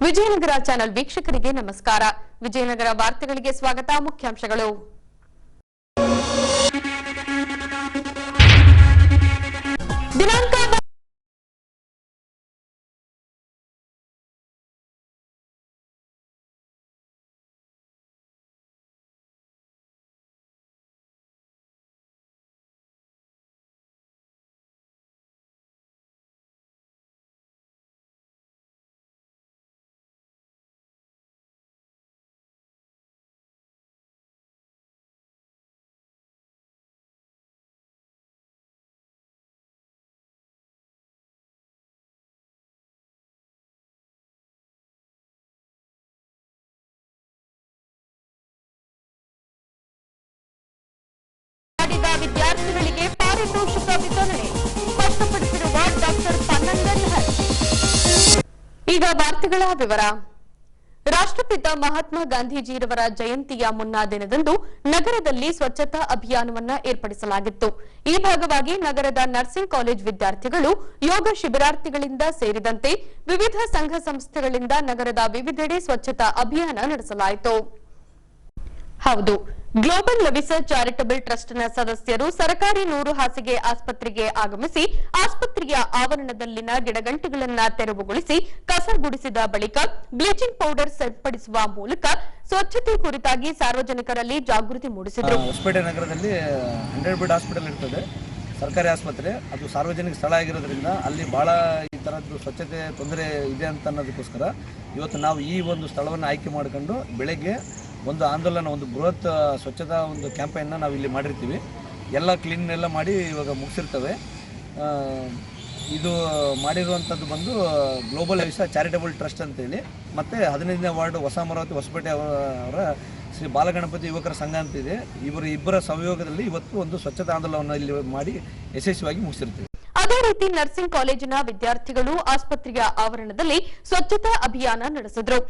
Vijayanagara channel ವೀಕ್ಷಕರಿಗೆ ನಮಸ್ಕಾರ. ವಿಜಯನಗರ ವಾರ್ತೆಗಳಿಗೆ ಸ್ವಾಗತ. ಮುಖ್ಯಾಂಶಗಳು. ದಿನಾಂಕ ವಿದ್ಯಾರ್ಥಿಗಳಿಗೆ ಪಾರಿತೋಷಿಕ ವಿತರಣೆ ಸ್ಪಷ್ಟಪಡಿಸಿರುವ ಡಾಕ್ಟರ್ ಪನ್ನಂಗಲ್ ಹರ್. ಈಗ ವಾರ್ತೆಗಳ ವಿವರ. ರಾಷ್ಟ್ರಪಿತ ಮಹಾತ್ಮ ಗಾಂಧೀಜಿಯವರ ಜಯಂತಿಯ ಮುನ್ನಾ ದಿನದಂದು ನಗರದಲ್ಲಿ ಸ್ವಚ್ಛತಾ ಅಭಿಯಾನವನ್ನು ಏರ್ಪಡಿಸಲಾಗಿತ್ತು. ಈ ಭಾಗವಾಗಿ ನಗರದ ನರ್ಸಿಂಗ್ ಕಾಲೇಜ್ ವಿದ್ಯಾರ್ಥಿಗಳು, ಯೋಗ ಶಿಬಿರಾರ್ಥಿಗಳಿಂದ ಸೇರಿದಂತೆ ವಿವಿಧ ಸಂಘ ಸಂಸ್ಥೆಗಳಿಂದ ನಗರದ ವಿವಿಧೆಡೆ ಸ್ವಚ್ಛತಾ ಅಭಿಯಾನ ನಡೆಸಲಾಯಿತು. ಹೌದು, ಗ್ಲೋಬಲ್ ಲವಿಸರ್ ಚಾರಿಟಬಲ್ ಟ್ರಸ್ಟ್ನ ಸದಸ್ಯರು ಸರ್ಕಾರಿ 100 ಹಾಸಿಗೆ ಆಸ್ಪತ್ರೆಗೆ ಆಗಮಿಸಿ ಆಸ್ಪತ್ರೆಯ ಆವರಣದಲ್ಲಿನ ಗಿಡಗಂಟಿಗಳನ್ನು ತೆರವುಗೊಳಿಸಿ ಕಸ ಗುಡಿಸಿದ ಬಳಿಕ ಬ್ಲೀಚಿಂಗ್ ಪೌಡರ್ ಸಿಂಪಡಿಸುವ ಮೂಲಕ ಸ್ವಚ್ಛತೆ ಕುರಿತಾಗಿ ಸಾರ್ವಜನಿಕರಲ್ಲಿ ಜಾಗೃತಿ ಮೂಡಿಸಿದರು. ಹೊಸಪೇಟೆ ನಗರದಲ್ಲಿ 100 ಬೆಡ್ ಹಾಸ್ಪಿಟಲ್ ಇರ್ತದೆ, ಸರ್ಕಾರಿ ಆಸ್ಪತ್ರೆ. ಅದು ಸಾರ್ವಜನಿಕ ಸ್ಥಳ ಆಗಿರೋದ್ರಿಂದ ಅಲ್ಲಿ ಬಹಳ ಈ ತರದ್ದು ಸ್ವಚ್ಛತೆ ತೊಂದರೆ ಇದೆ ಅಂತ ಅನ್ನೋದಕ್ಕೋಸ್ಕರ ಇವತ್ತು ನಾವು ಈ ಒಂದು ಸ್ಥಳವನ್ನು ಆಯ್ಕೆ ಮಾಡಿಕೊಂಡು ಬೆಳಗ್ಗೆ ಒಂದು ಆಂದೋಲನ, ಒಂದು ಬೃಹತ್ ಸ್ವಚ್ಛತಾ ಒಂದು ಕ್ಯಾಂಪೇನ್ನ ನಾವು ಇಲ್ಲಿ ಮಾಡಿರ್ತೀವಿ. ಎಲ್ಲ ಕ್ಲೀನ್ ಎಲ್ಲ ಮಾಡಿ ಇವಾಗ ಮುಗಿಸಿರ್ತವೆ. ಇದು ಮಾಡಿರುವಂಥದ್ದು ಬಂದು ಗ್ಲೋಬಲ್ ಲವಿಸರ್ ಚಾರಿಟಬಲ್ ಟ್ರಸ್ಟ್ ಅಂತೇಳಿ, ಮತ್ತು 15ನೇ ವಾರ್ಡ್ ಹೊಸ ಅಮರಾವತಿ ಹೊಸಪೇಟೆ ಅವರ ಶ್ರೀ ಬಾಲಗಣಪತಿ ಯುವಕರ ಸಂಘ ಅಂತಿದೆ. ಇಬ್ಬರ ಸಹಯೋಗದಲ್ಲಿ ಇವತ್ತು ಒಂದು ಸ್ವಚ್ಛತಾ ಆಂದೋಲನವನ್ನು ಇಲ್ಲಿ ಮಾಡಿ ಯಶಸ್ವಿಯಾಗಿ ಮುಗಿಸಿರ್ತೀವಿ. ಅದೇ ರೀತಿ ನರ್ಸಿಂಗ್ ಕಾಲೇಜಿನ ವಿದ್ಯಾರ್ಥಿಗಳು ಆಸ್ಪತ್ರೆಯ ಆವರಣದಲ್ಲಿ ಸ್ವಚ್ಛತಾ ಅಭಿಯಾನ ನಡೆಸಿದರು.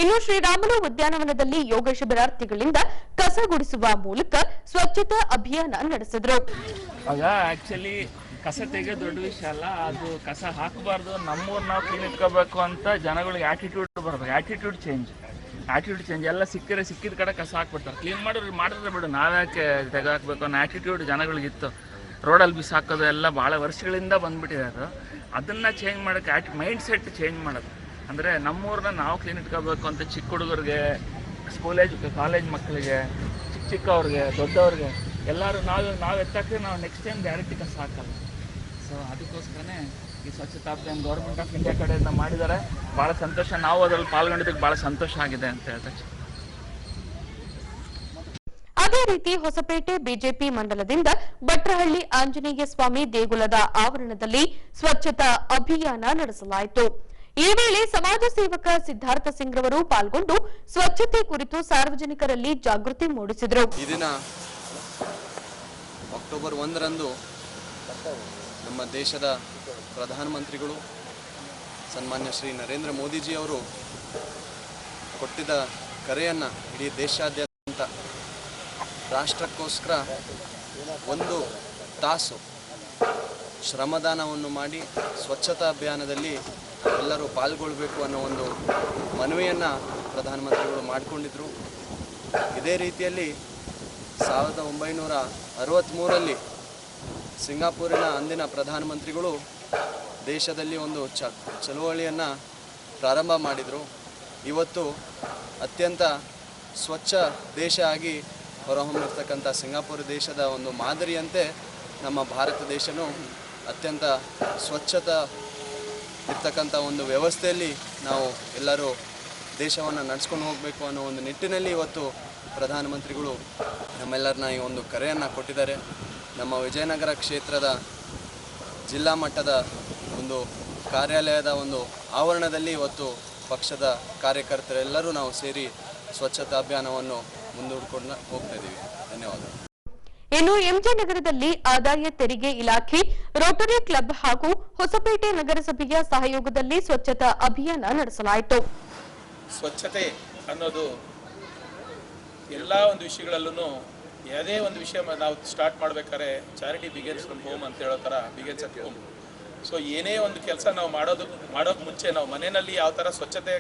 ಇನ್ನು ಶ್ರೀರಾಮುಲು ಉದ್ಯಾನವನದಲ್ಲಿ ಯೋಗ ಶಿಬಿರಾರ್ಥಿಗಳಿಂದ ಕಸ ಗುಡಿಸುವ ಮೂಲಕ ಸ್ವಚ್ಛತಾ ಅಭಿಯಾನ ನಡೆಸಿದ್ರು. ಆಕ್ಚುಲಿ ಕಸ ತೆಗೆಯೋದು ದೊಡ್ಡ ವಿಷಯ ಅಲ್ಲ, ಅದು ಕಸ ಹಾಕಬಾರ್ದು, ನಮ್ಮೂರು ನಾವು ಕ್ಲೀನ್ ಇಟ್ಕೋಬೇಕು ಅಂತ ಜನಗಳಿಗೆ ಆಟಿಟ್ಯೂಡ್ ಬರಬೇಕು. ಆಟಿಟ್ಯೂಡ್ ಚೇಂಜ್ ಎಲ್ಲ ಸಿಕ್ಕಿದ ಕಡೆ ಕಸ ಹಾಕ್ಬಿಡ್ತಾರೆ. ಕ್ಲೀನ್ ಮಾಡಿದ್ರೆ ಬಿಡು, ನಾವ್ಯಾಕೆ ತೆಗೆದಾಕಬೇಕು ಅನ್ನೋ ಆಟಿಟ್ಯೂಡ್ ಜನಗಳಿಗಿತ್ತು. ರೋಡಲ್ಲಿ ಬಿಸಾಕೋದು ಎಲ್ಲ ಭಾಳ ವರ್ಷಗಳಿಂದ ಬಂದ್ಬಿಟ್ಟಿದೆ. ಅದನ್ನು ಚೇಂಜ್ ಮಾಡೋಕ್ಕೆ ಮೈಂಡ್ ಸೆಟ್ ಚೇಂಜ್ ಮಾಡೋದು ಅಂದರೆ ನಮ್ಮೂರನ್ನ ನಾವು ಕ್ಲೀನ್ ಇಟ್ಕೋಬೇಕು ಅಂತ ಚಿಕ್ಕ ಹುಡುಗರಿಗೆ, ಕಾಲೇಜ್ ಮಕ್ಕಳಿಗೆ, ಚಿಕ್ಕವ್ರಿಗೆ, ದೊಡ್ಡವ್ರಿಗೆ ಎಲ್ಲರೂ ನಾವು ಎತ್ತಕ್ಕೆ ನಾವು ನೆಕ್ಸ್ಟ್ ಟೈಮ್ ಗ್ಯಾರಂಟಿ ಕಸ ಹಾಕಲ್ಲ. ಸೊ ಅದಕ್ಕೋಸ್ಕರನೇ ಈ ಸ್ವಚ್ಛತಾ ಅಭಿಯಾನ ಗೌರ್ಮೆಂಟ್ ಆಫ್ ಇಂಡಿಯಾ ಕಡೆಯಿಂದ ಮಾಡಿದ್ದಾರೆ. ಭಾಳ ಸಂತೋಷ, ನಾವು ಅದರಲ್ಲಿ ಪಾಲ್ಗೊಂಡಿದ್ದಕ್ಕೆ ಭಾಳ ಸಂತೋಷ ಆಗಿದೆ ಅಂತ ಹೇಳ್ತಾರೆ. ಅದೇ ರೀತಿ ಹೊಸಪೇಟೆ ಬಿಜೆಪಿ ಮಂಡಲದಿಂದ ಭಟ್ರಹಳ್ಳಿ ಆಂಜನೇಯ ಸ್ವಾಮಿ ದೇಗುಲದ ಆವರಣದಲ್ಲಿ ಸ್ವಚ್ಛತಾ ಅಭಿಯಾನ ನಡೆಸಲಾಯಿತು. ಈ ವೇಳೆ ಸಮಾಜ ಸೇವಕ ಸಿದ್ಧಾರ್ಥ ಸಿಂಗ್ ರವರು ಪಾಲ್ಗೊಂಡು ಸ್ವಚ್ಛತೆ ಕುರಿತು ಸಾರ್ವಜನಿಕರಲ್ಲಿ ಜಾಗೃತಿ ಮೂಡಿಸಿದರು. ಈ ದಿನ ಅಕ್ಟೋಬರ್ 1ರಂದು ನಮ್ಮ ದೇಶದ ಪ್ರಧಾನಮಂತ್ರಿಗಳು ಸನ್ಮಾನ್ಯ ಶ್ರೀ ನರೇಂದ್ರ ಮೋದಿಜಿ ಅವರು ಕೊಟ್ಟಿದ್ದ ಕರೆಯನ್ನು ಇಡೀ ದೇಶಾದ್ಯಂತ ರಾಷ್ಟ್ರಕ್ಕೋಸ್ಕರ 1 ತಾಸು ಶ್ರಮದಾನವನ್ನು ಮಾಡಿ ಸ್ವಚ್ಛತಾ ಅಭಿಯಾನದಲ್ಲಿ ಎಲ್ಲರೂ ಪಾಲ್ಗೊಳ್ಳಬೇಕು ಅನ್ನೋ ಒಂದು ಮನವಿಯನ್ನು ಪ್ರಧಾನಮಂತ್ರಿಗಳು ಮಾಡಿಕೊಂಡಿದ್ದರು. ಇದೇ ರೀತಿಯಲ್ಲಿ 1963ರಲ್ಲಿ ಸಿಂಗಾಪುರಿನ ಅಂದಿನ ಪ್ರಧಾನಮಂತ್ರಿಗಳು ದೇಶದಲ್ಲಿ ಒಂದು ಚಳುವಳಿಯನ್ನು ಪ್ರಾರಂಭ ಮಾಡಿದರು. ಇವತ್ತು ಅತ್ಯಂತ ಸ್ವಚ್ಛ ದೇಶ ಆಗಿ ಹೊರಹೊಮ್ಮಿರ್ತಕ್ಕಂಥ ಸಿಂಗಾಪುರ ದೇಶದ ಒಂದು ಮಾದರಿಯಂತೆ ನಮ್ಮ ಭಾರತ ದೇಶನೂ ಅತ್ಯಂತ ಸ್ವಚ್ಛತಾ ಇರ್ತಕ್ಕಂಥ ಒಂದು ವ್ಯವಸ್ಥೆಯಲ್ಲಿ ನಾವು ಎಲ್ಲರೂ ದೇಶವನ್ನು ನಡೆಸ್ಕೊಂಡು ಹೋಗಬೇಕು ಅನ್ನೋ ಒಂದು ನಿಟ್ಟಿನಲ್ಲಿ ಇವತ್ತು ಪ್ರಧಾನಮಂತ್ರಿಗಳು ನಮ್ಮೆಲ್ಲರನ್ನ ಈ ಒಂದು ಕರೆಯನ್ನು ಕೊಟ್ಟಿದ್ದಾರೆ. ನಮ್ಮ ವಿಜಯನಗರ ಕ್ಷೇತ್ರದ ಜಿಲ್ಲಾ ಮಟ್ಟದ ಒಂದು ಕಾರ್ಯಾಲಯದ ಒಂದು ಆವರಣದಲ್ಲಿ ಇವತ್ತು ಪಕ್ಷದ ಕಾರ್ಯಕರ್ತರೆಲ್ಲರೂ ನಾವು ಸೇರಿ ಸ್ವಚ್ಛತಾ ಅಭಿಯಾನವನ್ನು ಮುಂದೂಡಿಕೊಂಡು ಹೋಗ್ತಾ ಇದ್ದೀವಿ. ಧನ್ಯವಾದ. ಇನ್ನು ಎಂಜೆ ನಗರದಲ್ಲಿ ಆದಾಯ ತೆರಿಗೆ ಇಲಾಖೆ, ರೋಟರಿ ಕ್ಲಬ್ ಹಾಗೂ ಹೊಸಪೇಟೆ ನಗರಸಭೆಯ ಸಹಯೋಗದಲ್ಲಿ ಸ್ವಚ್ಛತಾ ಅಭಿಯಾನ ನಡೆಸಲಾಯಿತು. ಸ್ವಚ್ಛತೆ ಅನ್ನೋದು ಎಲ್ಲ ಒಂದು ವಿಷಯಗಳಲ್ಲೂ ಯಾವುದೇ ಒಂದು ವಿಷಯ ನಾವು ಸ್ಟಾರ್ಟ್ ಮಾಡ್ಬೇಕಾದ್ರೆ ಚಾರಿಟಿ ಬಿಗಿನ್ಸ್ ಫ್ರಮ್ ಹೋಮ್ ಅಂತ ಹೇಳೋ ಥರ ಬಿಗಿನ್ಸ್ ಅಟ್ ಹೋಮ್. ಸೊ ಏನೇ ಒಂದು ಕೆಲಸ ನಾವು ಮಾಡೋಕ್ಕೆ ಮುಂಚೆ ನಾವು ಮನೆಯಲ್ಲಿ ಯಾವ ಥರ ಸ್ವಚ್ಛತೆ,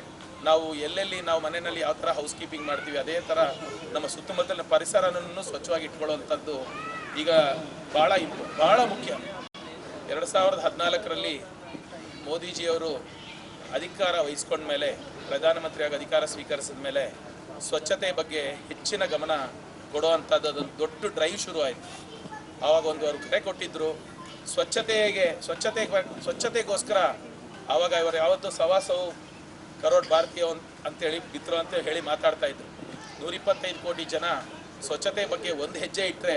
ನಾವು ಎಲ್ಲೆಲ್ಲಿ ನಾವು ಮನೆಯಲ್ಲಿ ಯಾವ ಥರ ಹೌಸ್ ಕೀಪಿಂಗ್ ಮಾಡ್ತೀವಿ ಅದೇ ಥರ ನಮ್ಮ ಸುತ್ತಮುತ್ತಲಿನ ಪರಿಸರನನ್ನು ಸ್ವಚ್ಛವಾಗಿ ಇಟ್ಕೊಳ್ಳುವಂಥದ್ದು ಈಗ ಭಾಳ ಮುಖ್ಯ. 2014ರಲ್ಲಿ ಮೋದಿಜಿಯವರು ಅಧಿಕಾರ ವಹಿಸ್ಕೊಂಡ ಮೇಲೆ, ಪ್ರಧಾನಮಂತ್ರಿಯಾಗಿ ಅಧಿಕಾರ ಸ್ವೀಕರಿಸಿದ ಮೇಲೆ ಸ್ವಚ್ಛತೆ ಬಗ್ಗೆ ಹೆಚ್ಚಿನ ಗಮನ ಕೊಡುವಂಥದ್ದು ಅದೊಂದು ದೊಡ್ಡ ಡ್ರೈವ್ ಶುರು ಆಯಿತು. ಆವಾಗ ಅವರು ಕರೆ ಕೊಟ್ಟಿದ್ದರು ಸ್ವಚ್ಛತೆಗೋಸ್ಕರ. ಆವಾಗ ಇವರು ಯಾವತ್ತೂ 125 ಕರೋಡ್ ಭಾರತೀಯ ಅಂತೇಳಿ ಬಿತ್ತರು ಅಂತ ಹೇಳಿ ಮಾತಾಡ್ತಾ ಇದ್ರು. 125 ಕೋಟಿ ಜನ ಸ್ವಚ್ಛತೆ ಬಗ್ಗೆ ಒಂದು ಹೆಜ್ಜೆ ಇಟ್ಟರೆ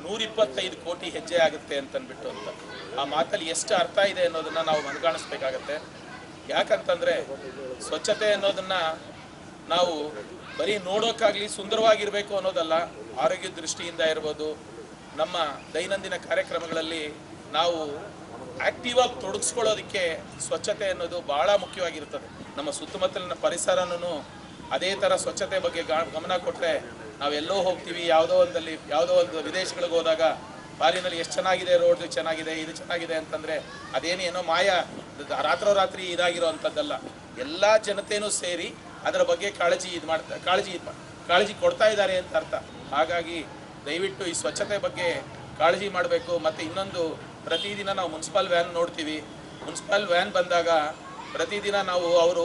125 ಕೋಟಿ ಹೆಜ್ಜೆ ಆಗುತ್ತೆ ಅಂತಂದ್ಬಿಟ್ಟು ಅಂತ. ಆ ಮಾತಲ್ಲಿ ಎಷ್ಟು ಅರ್ಥ ಇದೆ ಅನ್ನೋದನ್ನು ನಾವು ಮನಗಾಣಿಸ್ಬೇಕಾಗತ್ತೆ. ಯಾಕಂತಂದರೆ ಸ್ವಚ್ಛತೆ ಅನ್ನೋದನ್ನು ನಾವು ಬರೀ ನೋಡೋಕ್ಕಾಗಲಿ ಸುಂದರವಾಗಿರಬೇಕು ಅನ್ನೋದಲ್ಲ, ಆರೋಗ್ಯ ದೃಷ್ಟಿಯಿಂದ ಇರ್ಬೋದು, ನಮ್ಮ ದೈನಂದಿನ ಕಾರ್ಯಕ್ರಮಗಳಲ್ಲಿ ನಾವು ಆಕ್ಟಿವ್ ಆಗಿ ತೊಡಗಿಸ್ಕೊಳ್ಳೋದಕ್ಕೆ ಸ್ವಚ್ಛತೆ ಅನ್ನೋದು ಭಾಳ ಮುಖ್ಯವಾಗಿರ್ತದೆ. ನಮ್ಮ ಸುತ್ತಮುತ್ತಲಿನ ಪರಿಸರನೂ ಅದೇ ಥರ ಸ್ವಚ್ಛತೆ ಬಗ್ಗೆ ಗಮನ ಕೊಟ್ಟರೆ ನಾವೆಲ್ಲೋ ಹೋಗ್ತೀವಿ, ಯಾವುದೋ ಒಂದು ವಿದೇಶಗಳಿಗೆ ಹೋದಾಗ ಪಾಲಿನಲ್ಲಿ ಎಷ್ಟು ಚೆನ್ನಾಗಿದೆ, ರೋಡ್ ಚೆನ್ನಾಗಿದೆ, ಇದು ಚೆನ್ನಾಗಿದೆ ಅಂತಂದರೆ ಅದೇನೇನೋ ಮಾಯ ರಾತ್ರೋರಾತ್ರಿ ಇದಾಗಿರೋ ಅಂಥದ್ದಲ್ಲ. ಎಲ್ಲ ಜನತೆಯೂ ಸೇರಿ ಅದರ ಬಗ್ಗೆ ಕಾಳಜಿ ಕೊಡ್ತಾ ಇದ್ದಾರೆ ಅಂತ ಅರ್ಥ. ಹಾಗಾಗಿ ದಯವಿಟ್ಟು ಈ ಸ್ವಚ್ಛತೆ ಬಗ್ಗೆ ಕಾಳಜಿ ಮಾಡಬೇಕು. ಮತ್ತು ಇನ್ನೊಂದು, ಪ್ರತಿದಿನ ನಾವು ಮುನ್ಸಿಪಲ್ ವ್ಯಾನ್ ನೋಡ್ತೀವಿ. ಮುನ್ಸಿಪಲ್ ವ್ಯಾನ್ ಬಂದಾಗ ಪ್ರತಿದಿನ ನಾವು ಅವರು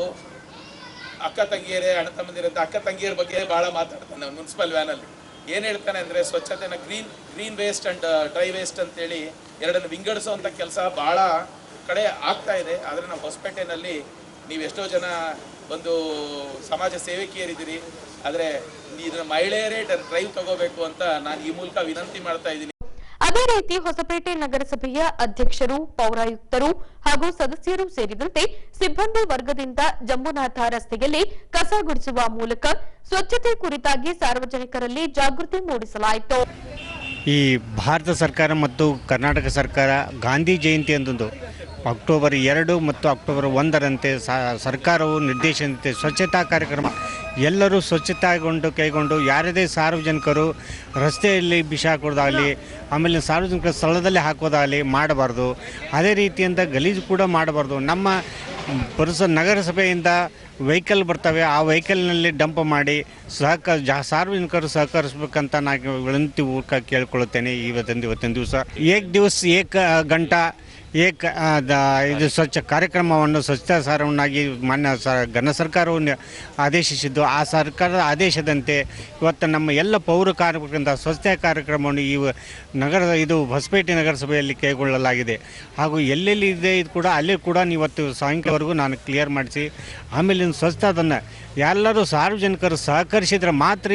ಅಕ್ಕ ತಂಗಿಯರೇ ಅಣ್ಣ ತಮ್ಮಂದಿರಂತ ಅಕ್ಕ ತಂಗಿಯರ ಬಗ್ಗೆ ಭಾಳ ಮಾತಾಡ್ತಾನೆ ಮುನ್ಸಿಪಲ್ ವ್ಯಾನಲ್ಲಿ. ಏನು ಹೇಳ್ತಾನೆ ಅಂದರೆ ಸ್ವಚ್ಛತೆನ green waste and dry waste ಅಂತೇಳಿ ಎರಡನ್ನು ವಿಂಗಡಿಸೋವಂಥ ಕೆಲಸ ಭಾಳ ಕಡೆ ಆಗ್ತಾ ಇದೆ. ಆದರೆ ನಮ್ಮ ಹೊಸಪೇಟೆನಲ್ಲಿ ನೀವು ಎಷ್ಟೋ ಜನ ಒಂದು ಸಮಾಜ ಸೇವಕಿಯರಿದ್ದೀರಿ, ಆದರೆ ಇದನ್ನ ಮಹಿಳೆಯರೇ ಡ್ರೈವ್ ತಗೋಬೇಕು ಅಂತ ನಾನು ಈ ಮೂಲಕ ವಿನಂತಿ ಮಾಡ್ತಾ ಇದ್ದೀನಿ. ಅದೇ ರೀತಿ ಹೊಸಪೇಟೆ ನಗರಸಭೆಯ ಅಧ್ಯಕ್ಷರು, ಪೌರಾಯುಕ್ತರು ಹಾಗೂ ಸದಸ್ಯರು ಸೇರಿದಂತೆ ಸಿಬ್ಬಂದಿ ವರ್ಗದಿಂದ ಜಂಬುನಾಥ ರಸ್ತೆಯಲ್ಲಿ ಕಸ ಗುಡಿಸುವ ಮೂಲಕ ಸ್ವಚ್ಛತೆ ಕುರಿತಾಗಿ ಸಾರ್ವಜನಿಕರಲ್ಲಿ ಜಾಗೃತಿ ಮೂಡಿಸಲಾಯಿತು. ಈ ಭಾರತ ಸರ್ಕಾರ ಮತ್ತು ಕರ್ನಾಟಕ ಸರ್ಕಾರ ಗಾಂಧಿ ಜಯಂತಿ ಅಂತಂದು ಅಕ್ಟೋಬರ್ 2 ಮತ್ತು ಅಕ್ಟೋಬರ್ 1ರಂತೆ ಸರ್ಕಾರವು ನಿರ್ದೇಶಿಸಿದಂತೆ ಸ್ವಚ್ಛತಾ ಕಾರ್ಯಕ್ರಮ ಎಲ್ಲರೂ ಕೈಗೊಂಡು ಯಾರದೇ ಸಾರ್ವಜನಿಕರು ರಸ್ತೆಯಲ್ಲಿ ಬಿಸಿ ಹಾಕೋದಾಗಲಿ, ಆಮೇಲೆ ಸಾರ್ವಜನಿಕರ ಸ್ಥಳದಲ್ಲಿ ಹಾಕೋದಾಗಲಿ ಮಾಡಬಾರ್ದು. ಅದೇ ರೀತಿಯಿಂದ ಗಲೀಜು ಕೂಡ ಮಾಡಬಾರ್ದು. ನಮ್ಮ ನಗರಸಭೆಯಿಂದ ವೆಹಿಕಲ್ ಬರ್ತವೆ, ಆ ವೆಹಿಕಲ್ನಲ್ಲಿ ಡಂಪ್ ಮಾಡಿ ಸಾರ್ವಜನಿಕರು ಸಹಕರಿಸಬೇಕಂತ ನಾನು ವಿನಂತಿ ಮೂಲಕ ಕೇಳ್ಕೊಳ್ಳುತ್ತೇನೆ. ಇವತ್ತಿನ ದಿವಸ ಏಕ್ ದಿವಸ ಏಕ್ ಗಂಟಾ ಇದು ಸ್ವಚ್ಛ ಕಾರ್ಯಕ್ರಮವನ್ನು ಸ್ವಚ್ಛತಾ ಸಾರವನ್ನಾಗಿ ಮಾನ್ಯ ಘನ ಸರ್ಕಾರವು ಆದೇಶಿಸಿದ್ದು, ಆ ಸರ್ಕಾರದ ಆದೇಶದಂತೆ ಇವತ್ತು ನಮ್ಮ ಎಲ್ಲ ಪೌರ ಕಾರ್ಮಿಕರಿಂದ ಸ್ವಚ್ಛತಾ ಕಾರ್ಯಕ್ರಮವನ್ನು ಇದು ಹೊಸಪೇಟೆ ನಗರಸಭೆಯಲ್ಲಿ ಕೈಗೊಳ್ಳಲಾಗಿದೆ. ಹಾಗೂ ಎಲ್ಲೆಲ್ಲಿ ಇದೆ ಇದು ಕೂಡ ಅಲ್ಲಿ ಕೂಡ ಇವತ್ತು ಸಾಯಂಕಾಲವರೆಗೂ ನಾನು ಕ್ಲಿಯರ್ ಮಾಡಿಸಿ, ಆಮೇಲೆ ಸ್ವಚ್ಛತಾದನ್ನು ಎಲ್ಲರೂ ಸಾರ್ವಜನಿಕರು ಸಹಕರಿಸಿದರೆ ಮಾತ್ರ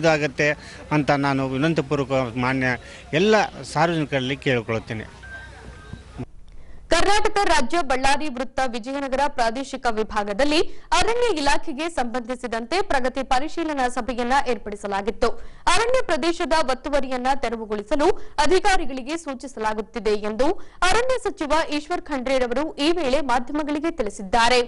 ಇದಾಗುತ್ತೆ ಅಂತ ನಾನು ವಿನಂತಿಪೂರ್ವಕ ಮಾನ್ಯ ಎಲ್ಲ ಸಾರ್ವಜನಿಕರಲ್ಲಿ ಕೇಳಿಕೊಳ್ಳುತ್ತೇನೆ. ಕರ್ನಾಟಕ ರಾಜ್ಯ ಬಳ್ಳಾರಿ ವೃತ್ತ ವಿಜಯನಗರ ಪ್ರಾದೇಶಿಕ ವಿಭಾಗದಲ್ಲಿ ಅರಣ್ಯ ಇಲಾಖೆಗೆ ಸಂಬಂಧಿಸಿದಂತೆ ಪ್ರಗತಿ ಪರಿಶೀಲನಾ ಸಭೆಯನ್ನ ಏರ್ಪಡಿಸಲಾಗಿತ್ತು. ಅರಣ್ಯ ಪ್ರದೇಶದ ಒತ್ತುವರಿಯನ್ನ ತೆರವುಗೊಳಿಸಲು ಅಧಿಕಾರಿಗಳಿಗೆ ಸೂಚಿಸಲಾಗುತ್ತಿದೆ ಎಂದು ಅರಣ್ಯ ಸಚಿವ ಈಶ್ವರ್ ಖಂಡ್ರೆರವರು ಈ ವೇಳೆ ಮಾಧ್ಯಮಗಳಿಗೆ ತಿಳಿಸಿದ್ದಾರೆ.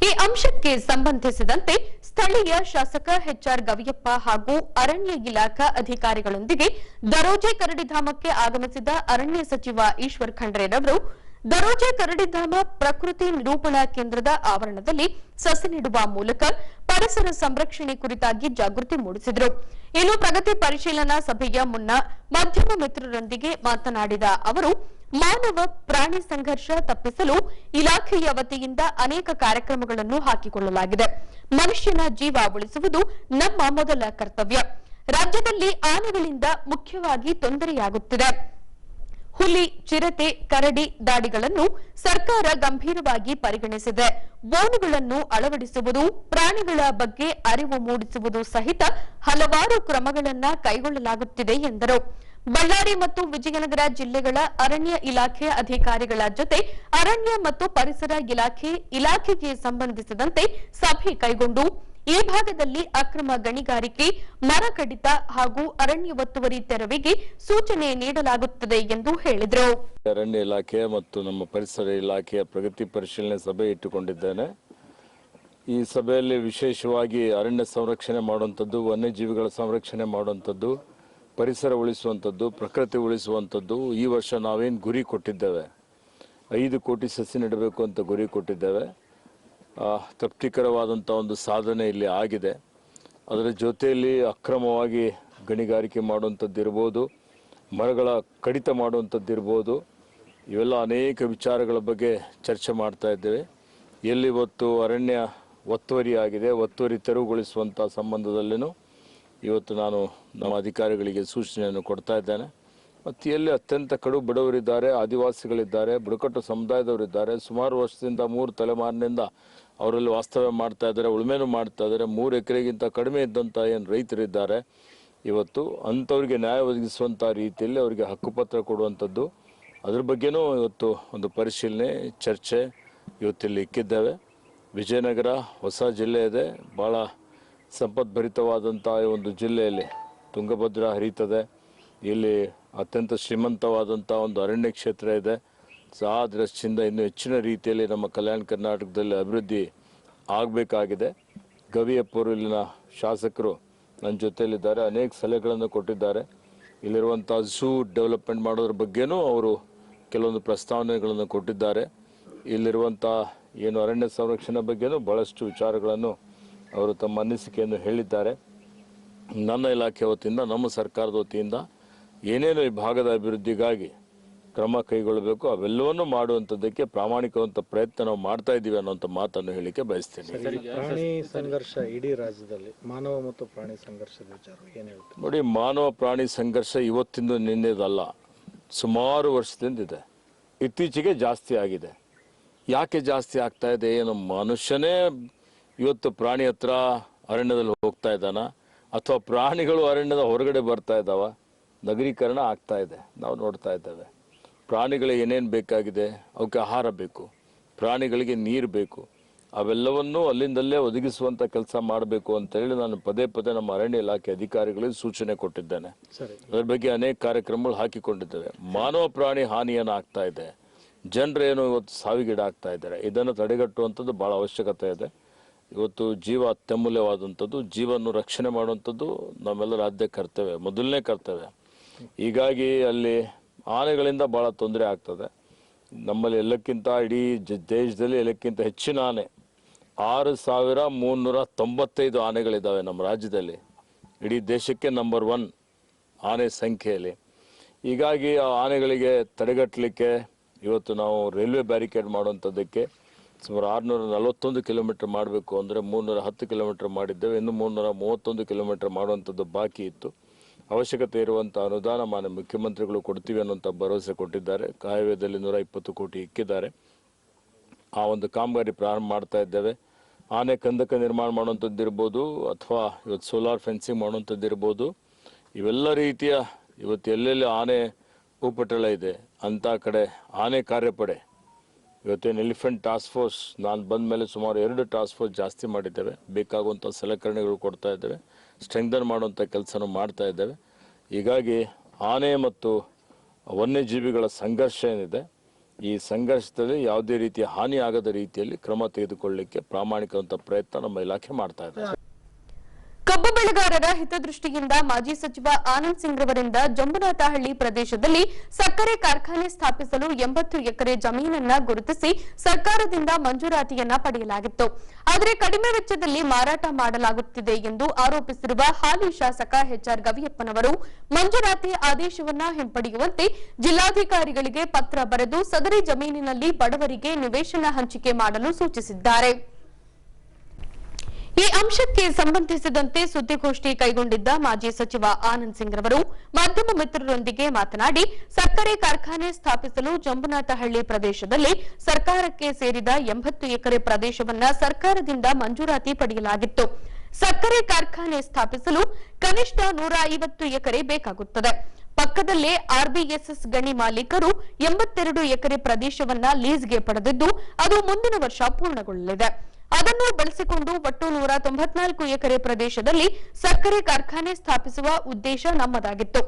ಈ ಅಂಶಕ್ಕೆ ಸಂಬಂಧಿಸಿದಂತೆ ಸ್ಥಳೀಯ ಶಾಸಕ ಎಚ್ಆರ್ ಗವಿಯಪ್ಪ ಹಾಗೂ ಅರಣ್ಯ ಇಲಾಖಾ ಅಧಿಕಾರಿಗಳೊಂದಿಗೆ ದರೋಜೆ ಕರಡಿಧಾಮಕ್ಕೆ ಆಗಮಿಸಿದ ಅರಣ್ಯ ಸಚಿವ ಈಶ್ವರ್ ಖಂಡ್ರೆರವರು ದರೋಜೆ ಕರಡಿಧಾಮ ಪ್ರಕೃತಿ ನಿರೂಪಣಾ ಕೇಂದ್ರದ ಆವರಣದಲ್ಲಿ ಸಸಿ ನೆಡುವ ಮೂಲಕ ಪರಿಸರ ಸಂರಕ್ಷಣೆ ಕುರಿತಾಗಿ ಜಾಗೃತಿ ಮೂಡಿಸಿದರು. ಇನ್ನು ಪ್ರಗತಿ ಪರಿಶೀಲನಾ ಸಭೆಯ ಮುನ್ನ ಮಾಧ್ಯಮ ಮಿತ್ರರೊಂದಿಗೆ ಮಾತನಾಡಿದ ಅವರು, ಮಾನವ ಪ್ರಾಣಿ ಸಂಘರ್ಷ ತಪ್ಪಿಸಲು ಇಲಾಖೆಯ ವತಿಯಿಂದ ಅನೇಕ ಕಾರ್ಯಕ್ರಮಗಳನ್ನು ಹಾಕಿಕೊಳ್ಳಲಾಗಿದೆ. ಮನುಷ್ಯನ ಜೀವ ಉಳಿಸುವುದು ನಮ್ಮ ಮೊದಲ ಕರ್ತವ್ಯ. ರಾಜ್ಯದಲ್ಲಿ ಆನೆಗಳಿಂದ ಮುಖ್ಯವಾಗಿ ತೊಂದರೆಯಾಗುತ್ತಿದೆ. ಹುಲಿ, ಚಿರತೆ, ಕರಡಿ ದಾಳಿಗಳನ್ನು ಸರ್ಕಾರ ಗಂಭೀರವಾಗಿ ಪರಿಗಣಿಸಿದೆ. ಬೋನುಗಳನ್ನು ಅಳವಡಿಸುವುದು, ಪ್ರಾಣಿಗಳ ಬಗ್ಗೆ ಅರಿವು ಮೂಡಿಸುವುದು ಸಹಿತ ಹಲವಾರು ಕ್ರಮಗಳನ್ನು ಕೈಗೊಳ್ಳಲಾಗುತ್ತಿದೆ ಎಂದರು. ಬಳ್ಳಾರಿ ಮತ್ತು ವಿಜಯನಗರ ಜಿಲ್ಲೆಗಳ ಅರಣ್ಯ ಇಲಾಖೆ ಅಧಿಕಾರಿಗಳ ಜೊತೆ ಅರಣ್ಯ ಮತ್ತು ಪರಿಸರ ಇಲಾಖೆಗೆ ಸಂಬಂಧಿಸಿದಂತೆ ಸಭೆ ಕೈಗೊಂಡು ಈ ಭಾಗದಲ್ಲಿ ಅಕ್ರಮ ಗಣಿಗಾರಿಕೆ, ಮರ ಕಡಿತ ಹಾಗೂ ಅರಣ್ಯ ಒತ್ತುವರಿ ತೆರವಿಗೆ ಸೂಚನೆ ನೀಡಲಾಗುತ್ತದೆ ಎಂದು ಹೇಳಿದರು. ಅರಣ್ಯ ಇಲಾಖೆ ಮತ್ತು ನಮ್ಮ ಪರಿಸರ ಇಲಾಖೆಯ ಪ್ರಗತಿ ಪರಿಶೀಲನೆ ಸಭೆ ಇಟ್ಟುಕೊಂಡಿದ್ದೇನೆ. ಈ ಸಭೆಯಲ್ಲಿ ವಿಶೇಷವಾಗಿ ಅರಣ್ಯ ಸಂರಕ್ಷಣೆ ಮಾಡುವಂಥದ್ದು, ವನ್ಯಜೀವಿಗಳ ಸಂರಕ್ಷಣೆ ಮಾಡುವಂಥದ್ದು, ಪರಿಸರ ಉಳಿಸುವಂಥದ್ದು, ಪ್ರಕೃತಿ ಉಳಿಸುವಂಥದ್ದು. ಈ ವರ್ಷ ನಾವೇನು ಗುರಿ ಕೊಟ್ಟಿದ್ದೇವೆ, 5 ಕೋಟಿ ಸಸಿ ನೆಡಬೇಕು ಅಂತ ಗುರಿ ಕೊಟ್ಟಿದ್ದೇವೆ. ತೃಪ್ತಿಕರವಾದಂಥ ಒಂದು ಸಾಧನೆ ಇಲ್ಲಿ ಆಗಿದೆ. ಅದರ ಜೊತೆಯಲ್ಲಿ ಅಕ್ರಮವಾಗಿ ಗಣಿಗಾರಿಕೆ ಮಾಡುವಂಥದ್ದು ಇರ್ಬೋದು, ಮರಗಳ ಕಡಿತ ಮಾಡುವಂಥದ್ದಿರ್ಬೋದು, ಇವೆಲ್ಲ ಅನೇಕ ವಿಚಾರಗಳ ಬಗ್ಗೆ ಚರ್ಚೆ ಮಾಡ್ತಾ ಇದ್ದೇವೆ. ಎಲ್ಲಿ ಇವತ್ತು ಅರಣ್ಯ ಒತ್ತುವರಿ ಆಗಿದೆ, ಒತ್ತುವರಿ ತೆರವುಗೊಳಿಸುವಂಥ ಸಂಬಂಧದಲ್ಲಿನೂ ಇವತ್ತು ನಾನು ನಮ್ಮ ಅಧಿಕಾರಿಗಳಿಗೆ ಸೂಚನೆಯನ್ನು ಕೊಡ್ತಾ ಇದ್ದೇನೆ. ಮತ್ತು ಎಲ್ಲಿ ಅತ್ಯಂತ ಕಡು ಬಡವರಿದ್ದಾರೆ, ಆದಿವಾಸಿಗಳಿದ್ದಾರೆ, ಬುಡಕಟ್ಟು ಸಮುದಾಯದವರಿದ್ದಾರೆ, ಸುಮಾರು ವರ್ಷದಿಂದ 3 ತಲೆಮಾರಿನಿಂದ ಅವರಲ್ಲಿ ವಾಸ್ತವ್ಯ ಮಾಡ್ತಾ ಇದ್ದಾರೆ, ಉಳುಮೆನೂ ಮಾಡ್ತಾ ಇದ್ದಾರೆ, 3 ಎಕರೆಗಿಂತ ಕಡಿಮೆ ಇದ್ದಂಥ ಏನು ರೈತರಿದ್ದಾರೆ, ಇವತ್ತು ಅಂಥವ್ರಿಗೆ ನ್ಯಾಯ ಒದಗಿಸುವಂಥ ರೀತಿಯಲ್ಲಿ ಅವರಿಗೆ ಹಕ್ಕುಪತ್ರ ಕೊಡುವಂಥದ್ದು, ಅದ್ರ ಬಗ್ಗೆನೂ ಇವತ್ತು ಒಂದು ಪರಿಶೀಲನೆ, ಚರ್ಚೆ ಇವತ್ತಿಲ್ಲಿ ಇಕ್ಕಿದ್ದೇವೆ. ವಿಜಯನಗರ ಹೊಸ ಜಿಲ್ಲೆ ಇದೆ, ಭಾಳ ಸಂಪದ್ಭರಿತವಾದಂಥ ಒಂದು ಜಿಲ್ಲೆಯಲ್ಲಿ ತುಂಗಭದ್ರಾ ಹರಿಯುತ್ತದೆ. ಇಲ್ಲಿ ಅತ್ಯಂತ ಶ್ರೀಮಂತವಾದಂಥ ಒಂದು ಅರಣ್ಯ ಕ್ಷೇತ್ರ ಇದೆ. ಆ ದೃಷ್ಟಿಯಿಂದ ಇನ್ನೂ ಹೆಚ್ಚಿನ ರೀತಿಯಲ್ಲಿ ನಮ್ಮ ಕಲ್ಯಾಣ ಕರ್ನಾಟಕದಲ್ಲಿ ಅಭಿವೃದ್ಧಿ ಆಗಬೇಕಾಗಿದೆ. ಗವಿಯಪ್ಪರು ಇಲ್ಲಿನ ಶಾಸಕರು ನನ್ನ ಜೊತೆಯಲ್ಲಿದ್ದಾರೆ, ಅನೇಕ ಸಲಹೆಗಳನ್ನು ಕೊಟ್ಟಿದ್ದಾರೆ. ಇಲ್ಲಿರುವಂಥ ಝೂ ಡೆವಲಪ್ಮೆಂಟ್ ಮಾಡೋದ್ರ ಬಗ್ಗೆನೂ ಅವರು ಕೆಲವೊಂದು ಪ್ರಸ್ತಾವನೆಗಳನ್ನು ಕೊಟ್ಟಿದ್ದಾರೆ. ಇಲ್ಲಿರುವಂಥ ಏನು ಅರಣ್ಯ ಸಂರಕ್ಷಣೆ ಬಗ್ಗೆನೂ ಭಾಳಷ್ಟು ವಿಚಾರಗಳನ್ನು ಅವರು ತಮ್ಮ ಅನಿಸಿಕೆಯನ್ನು ಹೇಳಿದ್ದಾರೆ. ನನ್ನ ಇಲಾಖೆ ವತಿಯಿಂದ, ನಮ್ಮ ಸರ್ಕಾರದ ವತಿಯಿಂದ ಏನೇನು ಈ ಭಾಗದ ಅಭಿವೃದ್ಧಿಗಾಗಿ ಕ್ರಮ ಕೈಗೊಳ್ಳಬೇಕು ಅವೆಲ್ಲವನ್ನೂ ಮಾಡುವಂಥದ್ದಕ್ಕೆ ಪ್ರಾಮಾಣಿಕವಂತ ಪ್ರಯತ್ನ ನಾವು ಮಾಡ್ತಾ ಇದ್ದೀವಿ ಅನ್ನೋಂಥ ಮಾತನ್ನು ಹೇಳಿಕೆ ಬಯಸ್ತೇನೆ. ಪ್ರಾಣಿ ಸಂಘರ್ಷ ಇಡೀ ರಾಜ್ಯದಲ್ಲಿ ಮಾನವ ಮತ್ತು ಪ್ರಾಣಿ ಸಂಘರ್ಷದ ವಿಚಾರ ಏನು ಹೇಳ್ತೀವಿ? ನೋಡಿ, ಮಾನವ ಪ್ರಾಣಿ ಸಂಘರ್ಷ ಇವತ್ತಿಂದು ನಿನ್ನೆದಲ್ಲ, ಸುಮಾರು ವರ್ಷದಿಂದ ಇದೆ. ಇತ್ತೀಚೆಗೆ ಜಾಸ್ತಿ ಆಗಿದೆ. ಯಾಕೆ ಜಾಸ್ತಿ ಆಗ್ತಾ ಇದೆ? ಏನು ಮನುಷ್ಯನೇ ಇವತ್ತು ಪ್ರಾಣಿ ಹತ್ರ ಅರಣ್ಯದಲ್ಲಿ ಹೋಗ್ತಾ ಇದ್ದಾನ, ಅಥವಾ ಪ್ರಾಣಿಗಳು ಅರಣ್ಯದ ಹೊರಗಡೆ ಬರ್ತಾ ಇದ್ದಾವ? ನಗರೀಕರಣ ಆಗ್ತಾ ಇದೆ, ನಾವು ನೋಡ್ತಾ ಇದ್ದೇವೆ. ಪ್ರಾಣಿಗಳಿಗೆ ಏನೇನು ಬೇಕಾಗಿದೆ, ಅವಕ್ಕೆ ಆಹಾರ ಬೇಕು, ಪ್ರಾಣಿಗಳಿಗೆ ನೀರು ಬೇಕು, ಅವೆಲ್ಲವನ್ನೂ ಅಲ್ಲಿಂದಲ್ಲೇ ಒದಗಿಸುವಂಥ ಕೆಲಸ ಮಾಡಬೇಕು ಅಂತೇಳಿ ನಾನು ಪದೇ ಪದೇ ನಮ್ಮ ಅರಣ್ಯ ಇಲಾಖೆ ಅಧಿಕಾರಿಗಳಿಗೆ ಸೂಚನೆ ಕೊಟ್ಟಿದ್ದೇನೆ. ಅದರ ಬಗ್ಗೆ ಅನೇಕ ಕಾರ್ಯಕ್ರಮಗಳು ಹಾಕಿಕೊಂಡಿದ್ದೇವೆ. ಮಾನವ ಪ್ರಾಣಿ ಹಾನಿಯನ್ನು ಆಗ್ತಾ ಇದೆ, ಜನರೇನು ಇವತ್ತು ಸಾವಿಗೀಡಾಗ್ತಾ ಇದ್ದಾರೆ. ಇದನ್ನು ತಡೆಗಟ್ಟುವಂಥದ್ದು ಭಾಳ ಅವಶ್ಯಕತೆ ಇದೆ. ಇವತ್ತು ಜೀವ ಅತ್ಯಮೂಲ್ಯವಾದಂಥದ್ದು, ಜೀವವನ್ನು ರಕ್ಷಣೆ ಮಾಡುವಂಥದ್ದು ನಮ್ಮೆಲ್ಲರ ಆದ್ಯ ಕರ್ತವ್ಯ, ಮೊದಲನೇ ಕರ್ತವ್ಯ. ಹೀಗಾಗಿ ಅಲ್ಲಿ ಆನೆಗಳಿಂದ ಭಾಳ ತೊಂದರೆ ಆಗ್ತದೆ. ನಮ್ಮಲ್ಲಿ ಎಲ್ಲಕ್ಕಿಂತ ಇಡೀ ದೇಶದಲ್ಲಿ ಎಲ್ಲಕ್ಕಿಂತ ಹೆಚ್ಚಿನ ಆನೆ 6395 ಆನೆಗಳಿದ್ದಾವೆ ನಮ್ಮ ರಾಜ್ಯದಲ್ಲಿ. ಇಡೀ ದೇಶಕ್ಕೆ ನಂಬರ್ 1 ಆನೆ ಸಂಖ್ಯೆಯಲ್ಲಿ. ಹೀಗಾಗಿ ಆ ಆನೆಗಳಿಗೆ ತಡೆಗಟ್ಟಲಿಕ್ಕೆ ಇವತ್ತು ನಾವು ರೈಲ್ವೆ ಬ್ಯಾರಿಕೇಡ್ ಮಾಡುವಂಥದ್ದಕ್ಕೆ ಸುಮಾರು 641 ಕಿಲೋಮೀಟರ್ ಮಾಡಬೇಕು ಅಂದರೆ 310 ಕಿಲೋಮೀಟರ್ ಮಾಡಿದ್ದೇವೆ. ಇನ್ನು 331 ಕಿಲೋಮೀಟರ್ ಮಾಡುವಂಥದ್ದು ಬಾಕಿ ಇತ್ತು. ಅವಶ್ಯಕತೆ ಇರುವಂಥ ಅನುದಾನ ಮಾನ್ಯ ಮುಖ್ಯಮಂತ್ರಿಗಳು ಕೊಡ್ತೀವಿ ಅನ್ನೋಂಥ ಭರವಸೆ ಕೊಟ್ಟಿದ್ದಾರೆ. ಕಾಯವ್ಯದಲ್ಲಿ 120 ಕೋಟಿ ಇಕ್ಕಿದ್ದಾರೆ. ಆ ಒಂದು ಕಾಮಗಾರಿ ಪ್ರಾರಂಭ ಮಾಡ್ತಾ ಇದ್ದೇವೆ. ಆನೆ ಕಂದಕ ನಿರ್ಮಾಣ ಮಾಡುವಂಥದ್ದು ಇರ್ಬೋದು, ಅಥವಾ ಇವತ್ತು ಸೋಲಾರ್ ಫೆನ್ಸಿಂಗ್ ಮಾಡುವಂಥದ್ದು ಇರ್ಬೋದು. ಇವೆಲ್ಲ ರೀತಿಯ ಇವತ್ತು ಎಲ್ಲೆಲ್ಲಿ ಆನೆ ಉಪಟಳ ಇದೆ ಅಂಥ ಕಡೆ ಆನೆ ಕಾರ್ಯಪಡೆ, ಇವತ್ತೇನು ಎಲಿಫೆಂಟ್ ಟಾಸ್ಕ್ ಫೋರ್ಸ್, ನಾನು ಬಂದ ಮೇಲೆ ಸುಮಾರು 2 ಟಾಸ್ಕ್ ಫೋರ್ಸ್ ಜಾಸ್ತಿ ಮಾಡಿದ್ದೇವೆ. ಬೇಕಾಗುವಂಥ ಸಲಕರಣೆಗಳು ಕೊಡ್ತಾ ಇದ್ದೇವೆ, ಸ್ಟ್ರೆಂಗ್ದನ್ ಮಾಡುವಂಥ ಕೆಲಸನೂ ಮಾಡ್ತಾ ಇದ್ದೇವೆ. ಹೀಗಾಗಿ ಆನೆ ಮತ್ತು ವನ್ಯಜೀವಿಗಳ ಸಂಘರ್ಷ ಏನಿದೆ, ಈ ಸಂಘರ್ಷದಲ್ಲಿ ಯಾವುದೇ ರೀತಿಯ ಹಾನಿ ಆಗದ ರೀತಿಯಲ್ಲಿ ಕ್ರಮ ತೆಗೆದುಕೊಳ್ಳಲಿಕ್ಕೆ ಪ್ರಾಮಾಣಿಕವಂತ ಪ್ರಯತ್ನ ನಮ್ಮ ಇಲಾಖೆ ಮಾಡ್ತಾ ಇದೆ. ಕಬ್ಬು ಬೆಳೆಗಾರರ ಹಿತದೃಷ್ಟಿಯಿಂದ ಮಾಜಿ ಸಚಿವ ಆನಂದ್ ಸಿಂಗ್ ರವರಿಂದ ಜಂಬುನಾಥಹಳ್ಳಿ ಪ್ರದೇಶದಲ್ಲಿ ಸಕ್ಕರೆ ಕಾರ್ಖಾನೆ ಸ್ಥಾಪಿಸಲು 80 ಎಕರೆ ಜಮೀನನ್ನ ಗುರುತಿಸಿ ಸರ್ಕಾರದಿಂದ ಮಂಜೂರಾತಿಯನ್ನ ಪಡೆಯಲಾಗಿತ್ತು. ಆದರೆ ಕಡಿಮೆ ವೆಚ್ಚದಲ್ಲಿ ಮಾರಾಟ ಮಾಡಲಾಗುತ್ತಿದೆ ಎಂದು ಆರೋಪಿಸಿರುವ ಹಾಲಿ ಶಾಸಕ ಎಚ್ಆರ್ ಗವಿಯಪ್ಪನವರು ಮಂಜೂರಾತಿ ಆದೇಶವನ್ನ ಹಿಂಪಡೆಯುವಂತೆ ಜಿಲ್ಲಾಧಿಕಾರಿಗಳಿಗೆ ಪತ್ರ ಬರೆದು ಸದರಿ ಜಮೀನಿನಲ್ಲಿ ಬಡವರಿಗೆ ನಿವೇಶನ ಹಂಚಿಕೆ ಮಾಡಲು ಸೂಚಿಸಿದ್ದಾರೆ. ಈ ಅಂಶಕ್ಕೆ ಸಂಬಂಧಿಸಿದಂತೆ ಸುದ್ದಿಗೋಷ್ಠಿ ಕೈಗೊಂಡಿದ್ದ ಮಾಜಿ ಸಚಿವ ಆನಂದ್ ಸಿಂಗ್ ರವರು ಮಾಧ್ಯಮ ಮಿತ್ರರೊಂದಿಗೆ ಮಾತನಾಡಿ, ಸಕ್ಕರೆ ಕಾರ್ಖಾನೆ ಸ್ಥಾಪಿಸಲು ಜಂಬುನಾಥಹಳ್ಳಿ ಪ್ರದೇಶದಲ್ಲಿ ಸರ್ಕಾರಕ್ಕೆ ಸೇರಿದ 80 ಎಕರೆ ಪ್ರದೇಶವನ್ನ ಸರ್ಕಾರದಿಂದ ಮಂಜೂರಾತಿ ಪಡೆಯಲಾಗಿತ್ತು. ಸಕ್ಕರೆ ಕಾರ್ಖಾನೆ ಸ್ಥಾಪಿಸಲು ಕನಿಷ್ಠ 150 ಎಕರೆ ಬೇಕಾಗುತ್ತದೆ. ಪಕ್ಕದಲ್ಲೇ ಆರ್ಬಿಎಸ್ಎಸ್ ಗಣಿ ಮಾಲೀಕರು 82 ಎಕರೆ ಪ್ರದೇಶವನ್ನ ಲೀಸ್ಗೆ ಪಡೆದಿದ್ದು ಅದು ಮುಂದಿನ ವರ್ಷ ಪೂರ್ಣಗೊಳ್ಳಲಿದೆ. ಅದನ್ನು ಬಳಸಿಕೊಂಡು ಒಟ್ಟು 194 ಎಕರೆ ಪ್ರದೇಶದಲ್ಲಿ ಸಕ್ಕರೆ ಕಾರ್ಖಾನೆ ಸ್ಥಾಪಿಸುವ ಉದ್ದೇಶ ನಮ್ಮದಾಗಿತ್ತು.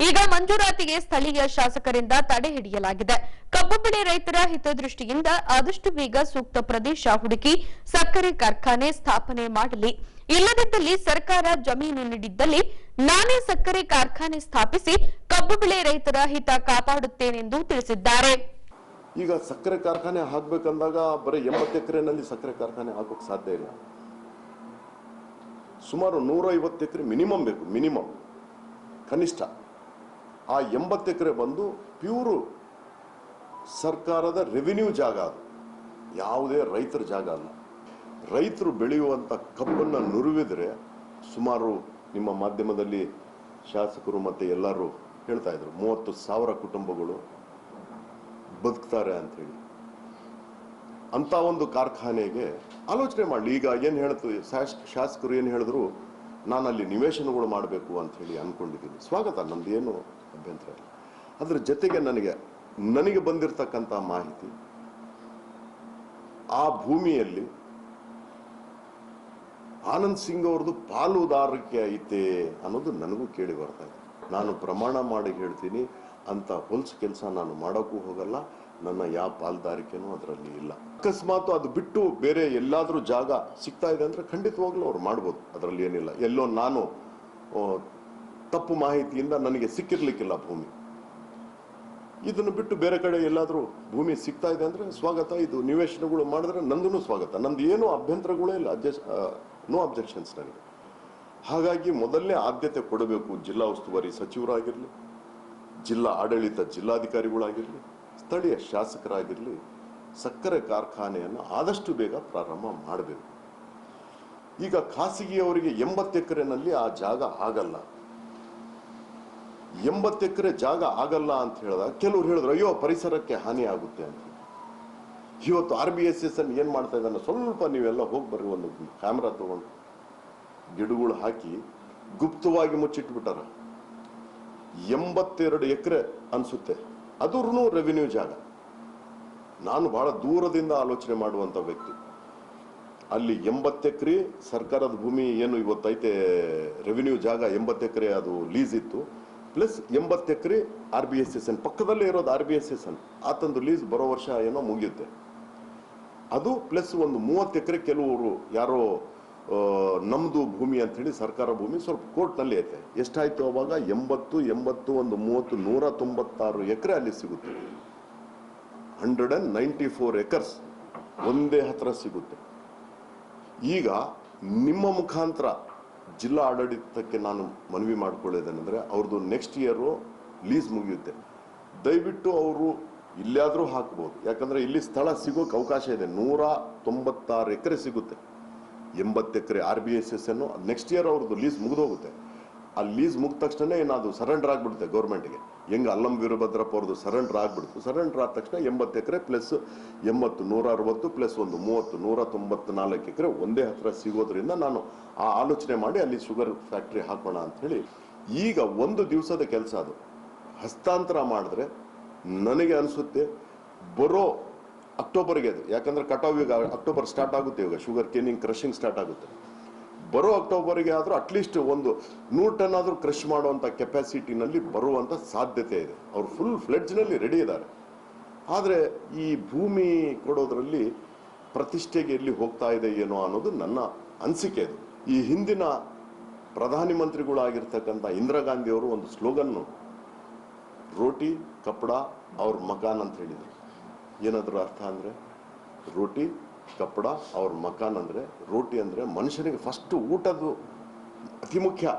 ಈಗ ಮಂಜೂರಾತಿಗೆ ಸ್ಥಳೀಯ ಶಾಸಕರಿಂದ ತಡೆ ಹಿಡಿಯಲಾಗಿದೆ. ಕಬ್ಬು ಬೆಳೆ ರೈತರ ಹಿತದೃಷ್ಟಿಯಿಂದ ಆದಷ್ಟು ಬೇಗ ಸೂಕ್ತ ಪ್ರದೇಶ ಹುಡುಕಿ ಸಕ್ಕರೆ ಕಾರ್ಖಾನೆ ಸ್ಥಾಪನೆ ಮಾಡಲಿ. ಇಲ್ಲದಿದ್ದಲ್ಲಿ ಸರ್ಕಾರ ಜಮೀನು ನೀಡಿದ್ದಲ್ಲಿ ನಾನೇ ಸಕ್ಕರೆ ಕಾರ್ಖಾನೆ ಸ್ಥಾಪಿಸಿ ಕಬ್ಬು ಬೆಳೆ ರೈತರ ಹಿತ ಕಾಪಾಡುತ್ತೇನೆಂದು ತಿಳಿಸಿದ್ದಾರೆ. ಈಗ ಸಕ್ಕರೆ ಕಾರ್ಖಾನೆ ಹಾಕಬೇಕಂದಾಗ ಬರೀ 80 ಎಕರೆನಲ್ಲಿ ಸಕ್ಕರೆ ಕಾರ್ಖಾನೆ ಹಾಕೋಕೆ ಸಾಧ್ಯ ಇಲ್ಲ. ಸುಮಾರು 150 ಎಕರೆ ಮಿನಿಮಮ್ ಬೇಕು, ಮಿನಿಮಮ್ ಕನಿಷ್ಠ. ಆ 80 ಎಕರೆ ಬಂದು ಪ್ಯೂರು ಸರ್ಕಾರದ ರೆವಿನ್ಯೂ ಜಾಗ, ಅದು ಯಾವುದೇ ರೈತರ ಜಾಗ ಅಲ್ಲ. ರೈತರು ಬೆಳೆಯುವಂಥ ಕಬ್ಬನ್ನು ನುರುವಿದ್ರೆ ಸುಮಾರು ನಿಮ್ಮ ಮಾಧ್ಯಮದಲ್ಲಿ ಶಾಸಕರು ಮತ್ತು ಎಲ್ಲರೂ ಹೇಳ್ತಾ ಇದ್ರು 30,000 ಕುಟುಂಬಗಳು ಬದುಕ್ತಾರೆ ಅಂಥೇಳಿ. ಅಂಥ ಒಂದು ಕಾರ್ಖಾನೆಗೆ ಆಲೋಚನೆ ಮಾಡಲಿ. ಈಗ ಏನು ಹೇಳ್ತು ಶಾಸಕರು ಏನು ಹೇಳಿದ್ರು, ನಾನು ಅಲ್ಲಿ ನಿವೇಶನಗಳು ಮಾಡಬೇಕು ಅಂಥೇಳಿ ಅಂದ್ಕೊಂಡಿದ್ದೀನಿ. ಸ್ವಾಗತ, ನಮ್ದು ಏನು ಅಭ್ಯಂತರ ಇಲ್ಲ. ಅದರ ಜೊತೆಗೆ ನನಗೆ ಬಂದಿರತಕ್ಕಂಥ ಮಾಹಿತಿ, ಆ ಭೂಮಿಯಲ್ಲಿ ಆನಂದ್ ಸಿಂಗ್ ಅವ್ರದ್ದು ಪಾಲುದಾರಿಕೆ ಐತೆ ಅನ್ನೋದು ನನಗೂ ಕೇಳಿ ಬರ್ತಾ ಇದೆ. ನಾನು ಪ್ರಮಾಣ ಮಾಡಿ ಹೇಳ್ತೀನಿ, ಅಂತ ಹೊಲ್ಸು ಕೆಲಸ ನಾನು ಮಾಡೋಕ್ಕೂ ಹೋಗಲ್ಲ, ನನ್ನ ಯಾವ ಪಾಲುದಾರಿಕೆನೂ ಅದರಲ್ಲಿ ಇಲ್ಲ. ಅಕಸ್ಮಾತ್ ಅದು ಬಿಟ್ಟು ಬೇರೆ ಎಲ್ಲಾದರೂ ಜಾಗ ಸಿಗ್ತಾ ಇದೆ ಅಂದರೆ ಖಂಡಿತವಾಗ್ಲೂ ಅವ್ರು ಮಾಡ್ಬೋದು, ಅದರಲ್ಲಿ ಏನಿಲ್ಲ. ಎಲ್ಲೋ ನಾನು ತಪ್ಪು ಮಾಹಿತಿಯಿಂದ ನನಗೆ ಸಿಕ್ಕಿರ್ಲಿಕ್ಕಿಲ್ಲ ಭೂಮಿ. ಇದನ್ನು ಬಿಟ್ಟು ಬೇರೆ ಕಡೆ ಎಲ್ಲಾದರೂ ಭೂಮಿ ಸಿಗ್ತಾ ಇದೆ ಅಂದರೆ ಸ್ವಾಗತ. ಇದು ನಿವೇಶನಗಳು ಮಾಡಿದ್ರೆ ನಂದೂ ಸ್ವಾಗತ, ನಂದು ಏನೂ ಅಭ್ಯಂತರಗಳೇ ಇಲ್ಲ, ನೋ ಅಬ್ಜೆಕ್ಷನ್ಸ್ ನನಗೆ. ಹಾಗಾಗಿ ಮೊದಲನೇ ಆದ್ಯತೆ ಕೊಡಬೇಕು ಜಿಲ್ಲಾ ಉಸ್ತುವಾರಿ ಸಚಿವರಾಗಿರಲಿ, ಜಿಲ್ಲಾ ಆಡಳಿತ ಜಿಲ್ಲಾಧಿಕಾರಿಗಳಾಗಿರಲಿ, ಸ್ಥಳೀಯ ಶಾಸಕರಾಗಿರಲಿ, ಸಕ್ಕರೆ ಕಾರ್ಖಾನೆಯನ್ನು ಆದಷ್ಟು ಬೇಗ ಪ್ರಾರಂಭ ಮಾಡಬೇಕು. ಈಗ ಖಾಸಗಿಯವರಿಗೆ 80 ಎಕರೆನಲ್ಲಿ ಆ ಜಾಗ ಆಗಲ್ಲ. 80 ಎಕರೆ ಜಾಗ ಆಗಲ್ಲ ಅಂತ ಹೇಳಿದಾಗ ಕೆಲವ್ರು ಹೇಳಿದ್ರು, ಅಯ್ಯೋ ಪರಿಸರಕ್ಕೆ ಹಾನಿ ಆಗುತ್ತೆ ಅಂತ. ಇವತ್ತು RBSS ಅನ್ನು ಏನು ಮಾಡ್ತಾ ಇದ್ದಾನೆ, ಸ್ವಲ್ಪ ನೀವೆಲ್ಲ ಹೋಗಿ ಬರ್ರಿ, ಒಂದು ಕ್ಯಾಮ್ರಾ ತಗೊಂಡು ಗಿಡಗಳು ಹಾಕಿ ಗುಪ್ತವಾಗಿ ಮುಚ್ಚಿಟ್ಬಿಟ್ಟಾರ. 82 ಎಕರೆ ಅನ್ಸುತ್ತೆ, ಅದ್ರೂ ರೆವಿನ್ಯೂ ಜಾಗ. ನಾನು ಬಹಳ ದೂರದಿಂದ ಆಲೋಚನೆ ಮಾಡುವಂಥ ವ್ಯಕ್ತಿ. ಅಲ್ಲಿ 80 ಎಕರೆ ಸರ್ಕಾರದ ಭೂಮಿ ಏನು ಇವತ್ತೈತೆ ರೆವಿನ್ಯೂ ಜಾಗ, 80 ಎಕರೆ ಅದು ಲೀಸ್ ಇತ್ತು, ಪ್ಲಸ್ 80 ಎಕರೆ RBSS ಪಕ್ಕದಲ್ಲೇ ಇರೋದು RBSS ಆತಂದು ಲೀಸ್ ಬರೋ ವರ್ಷ ಏನೋ ಮುಗಿಯುತ್ತೆ. ಅದು ಪ್ಲಸ್ ಒಂದು 30 ಎಕರೆ ಕೆಲವರು ಯಾರೋ ನಮ್ದು ಭೂಮಿ ಅಂತ ಹೇಳಿ ಸರ್ಕಾರ ಭೂಮಿ ಸ್ವಲ್ಪ ಕೋರ್ಟ್ನಲ್ಲಿ ಐತೆ. ಎಷ್ಟಾಯ್ತು ಅವಾಗ? 80 ಒಂದು 30 196 ಎಕರೆ ಅಲ್ಲಿ ಸಿಗುತ್ತೆ. 194 ಎಕರ್ಸ್ ಒಂದೇ ಹತ್ರ ಸಿಗುತ್ತೆ. ಈಗ ನಿಮ್ಮ ಮುಖಾಂತರ ಜಿಲ್ಲಾ ಆಡಳಿತಕ್ಕೆ ನಾನು ಮನವಿ ಮಾಡ್ಕೊಳ್ಳೋದೇನೆಂದರೆ, ಅವ್ರದ್ದು ನೆಕ್ಸ್ಟ್ ಇಯರು ಲೀಸ್ ಮುಗಿಯುತ್ತೆ, ದಯವಿಟ್ಟು ಅವರು ಇಲ್ಲಾದರೂ ಹಾಕ್ಬೋದು. ಯಾಕಂದರೆ ಇಲ್ಲಿ ಸ್ಥಳ ಸಿಗೋಕೆ ಅವಕಾಶ ಇದೆ. 196 ಎಕರೆ ಸಿಗುತ್ತೆ. 80 ಎಕರೆ RBSS ಅನ್ನು ನೆಕ್ಸ್ಟ್ ಇಯರ್ ಅವ್ರದ್ದು ಲೀಸ್ ಮುಗಿದೋಗುತ್ತೆ. ಆ ಲೀಸ್ ಮುಗಿದ ತಕ್ಷಣ ಏನಾದ್ರು ಸರೆಂಡರ್ ಆಗಿಬಿಡುತ್ತೆ ಗೌರ್ಮೆಂಟ್ಗೆ. ಹೆಂಗೆ ಅಲ್ಲಂ ವೀರಭದ್ರಪ್ಪ ಅವ್ರದ್ದು ಸರೆಂಡರ್ ಆಗಿಬಿಡ್ತು. ಸರೆಂಡರ್ ಆದ ತಕ್ಷಣ 80 ಎಕರೆ ಪ್ಲಸ್ 80 160 ಪ್ಲಸ್ ಒಂದು 30 194 ಎಕರೆ ಒಂದೇ ಹತ್ರ ಸಿಗೋದ್ರಿಂದ ನಾನು ಆ ಆಲೋಚನೆ ಮಾಡಿ ಅಲ್ಲಿ ಶುಗರ್ ಫ್ಯಾಕ್ಟ್ರಿ ಹಾಕೋಣ ಅಂಥೇಳಿ. ಈಗ ಒಂದು ದಿವಸದ ಕೆಲಸ ಅದು. ಹಸ್ತಾಂತರ ಮಾಡಿದ್ರೆ ನನಗೆ ಅನಿಸುತ್ತೆ ಬರೋ ಅಕ್ಟೋಬರ್ಗೆ ಅದು, ಯಾಕಂದರೆ ಕಟಾವ್ ಈಗ ಅಕ್ಟೋಬರ್ ಸ್ಟಾರ್ಟ್ ಆಗುತ್ತೆ. ಇವಾಗ ಶುಗರ್ ಕೇನಿಂಗ್ ಕ್ರಷಿಂಗ್ ಸ್ಟಾರ್ಟ್ ಆಗುತ್ತೆ. ಬರೋ ಅಕ್ಟೋಬರ್ಗೆ ಆದರೂ ಅಟ್ಲೀಸ್ಟ್ ಒಂದು 100 ಟನ್ ಆದರೂ ಕ್ರಷ್ ಮಾಡುವಂಥ ಕೆಪಾಸಿಟಿನಲ್ಲಿ ಬರುವಂಥ ಸಾಧ್ಯತೆ ಇದೆ. ಅವರು ಫುಲ್ ಫ್ಲೆಡ್ಜ್ನಲ್ಲಿ ರೆಡಿ ಇದ್ದಾರೆ. ಆದರೆ ಈ ಭೂಮಿ ಕೊಡೋದ್ರಲ್ಲಿ ಪ್ರತಿಷ್ಠೆಗೆ ಎಲ್ಲಿ ಹೋಗ್ತಾ ಇದೆ ಏನೋ ಅನ್ನೋದು ನನ್ನ ಅನಿಸಿಕೆ. ಅದು ಈ ಹಿಂದಿನ ಪ್ರಧಾನಿ ಮಂತ್ರಿಗಳಾಗಿರ್ತಕ್ಕಂಥ ಇಂದಿರಾ ಗಾಂಧಿಯವರು ಒಂದು ಸ್ಲೋಗನ್ನು, ರೋಟಿ ಕಪಡ ಅವ್ರ ಮಕಾನ್ ಅಂತ ಹೇಳಿದರು. ಏನಾದರೂ ಅರ್ಥ ಅಂದರೆ, ರೋಟಿ ಕಪಡ ಅವ್ರ ಮಕಾನ್ ಅಂದರೆ, ರೋಟಿ ಅಂದರೆ ಮನುಷ್ಯನಿಗೆ ಫಸ್ಟ್ ಊಟದ್ದು ಅತಿ ಮುಖ್ಯ.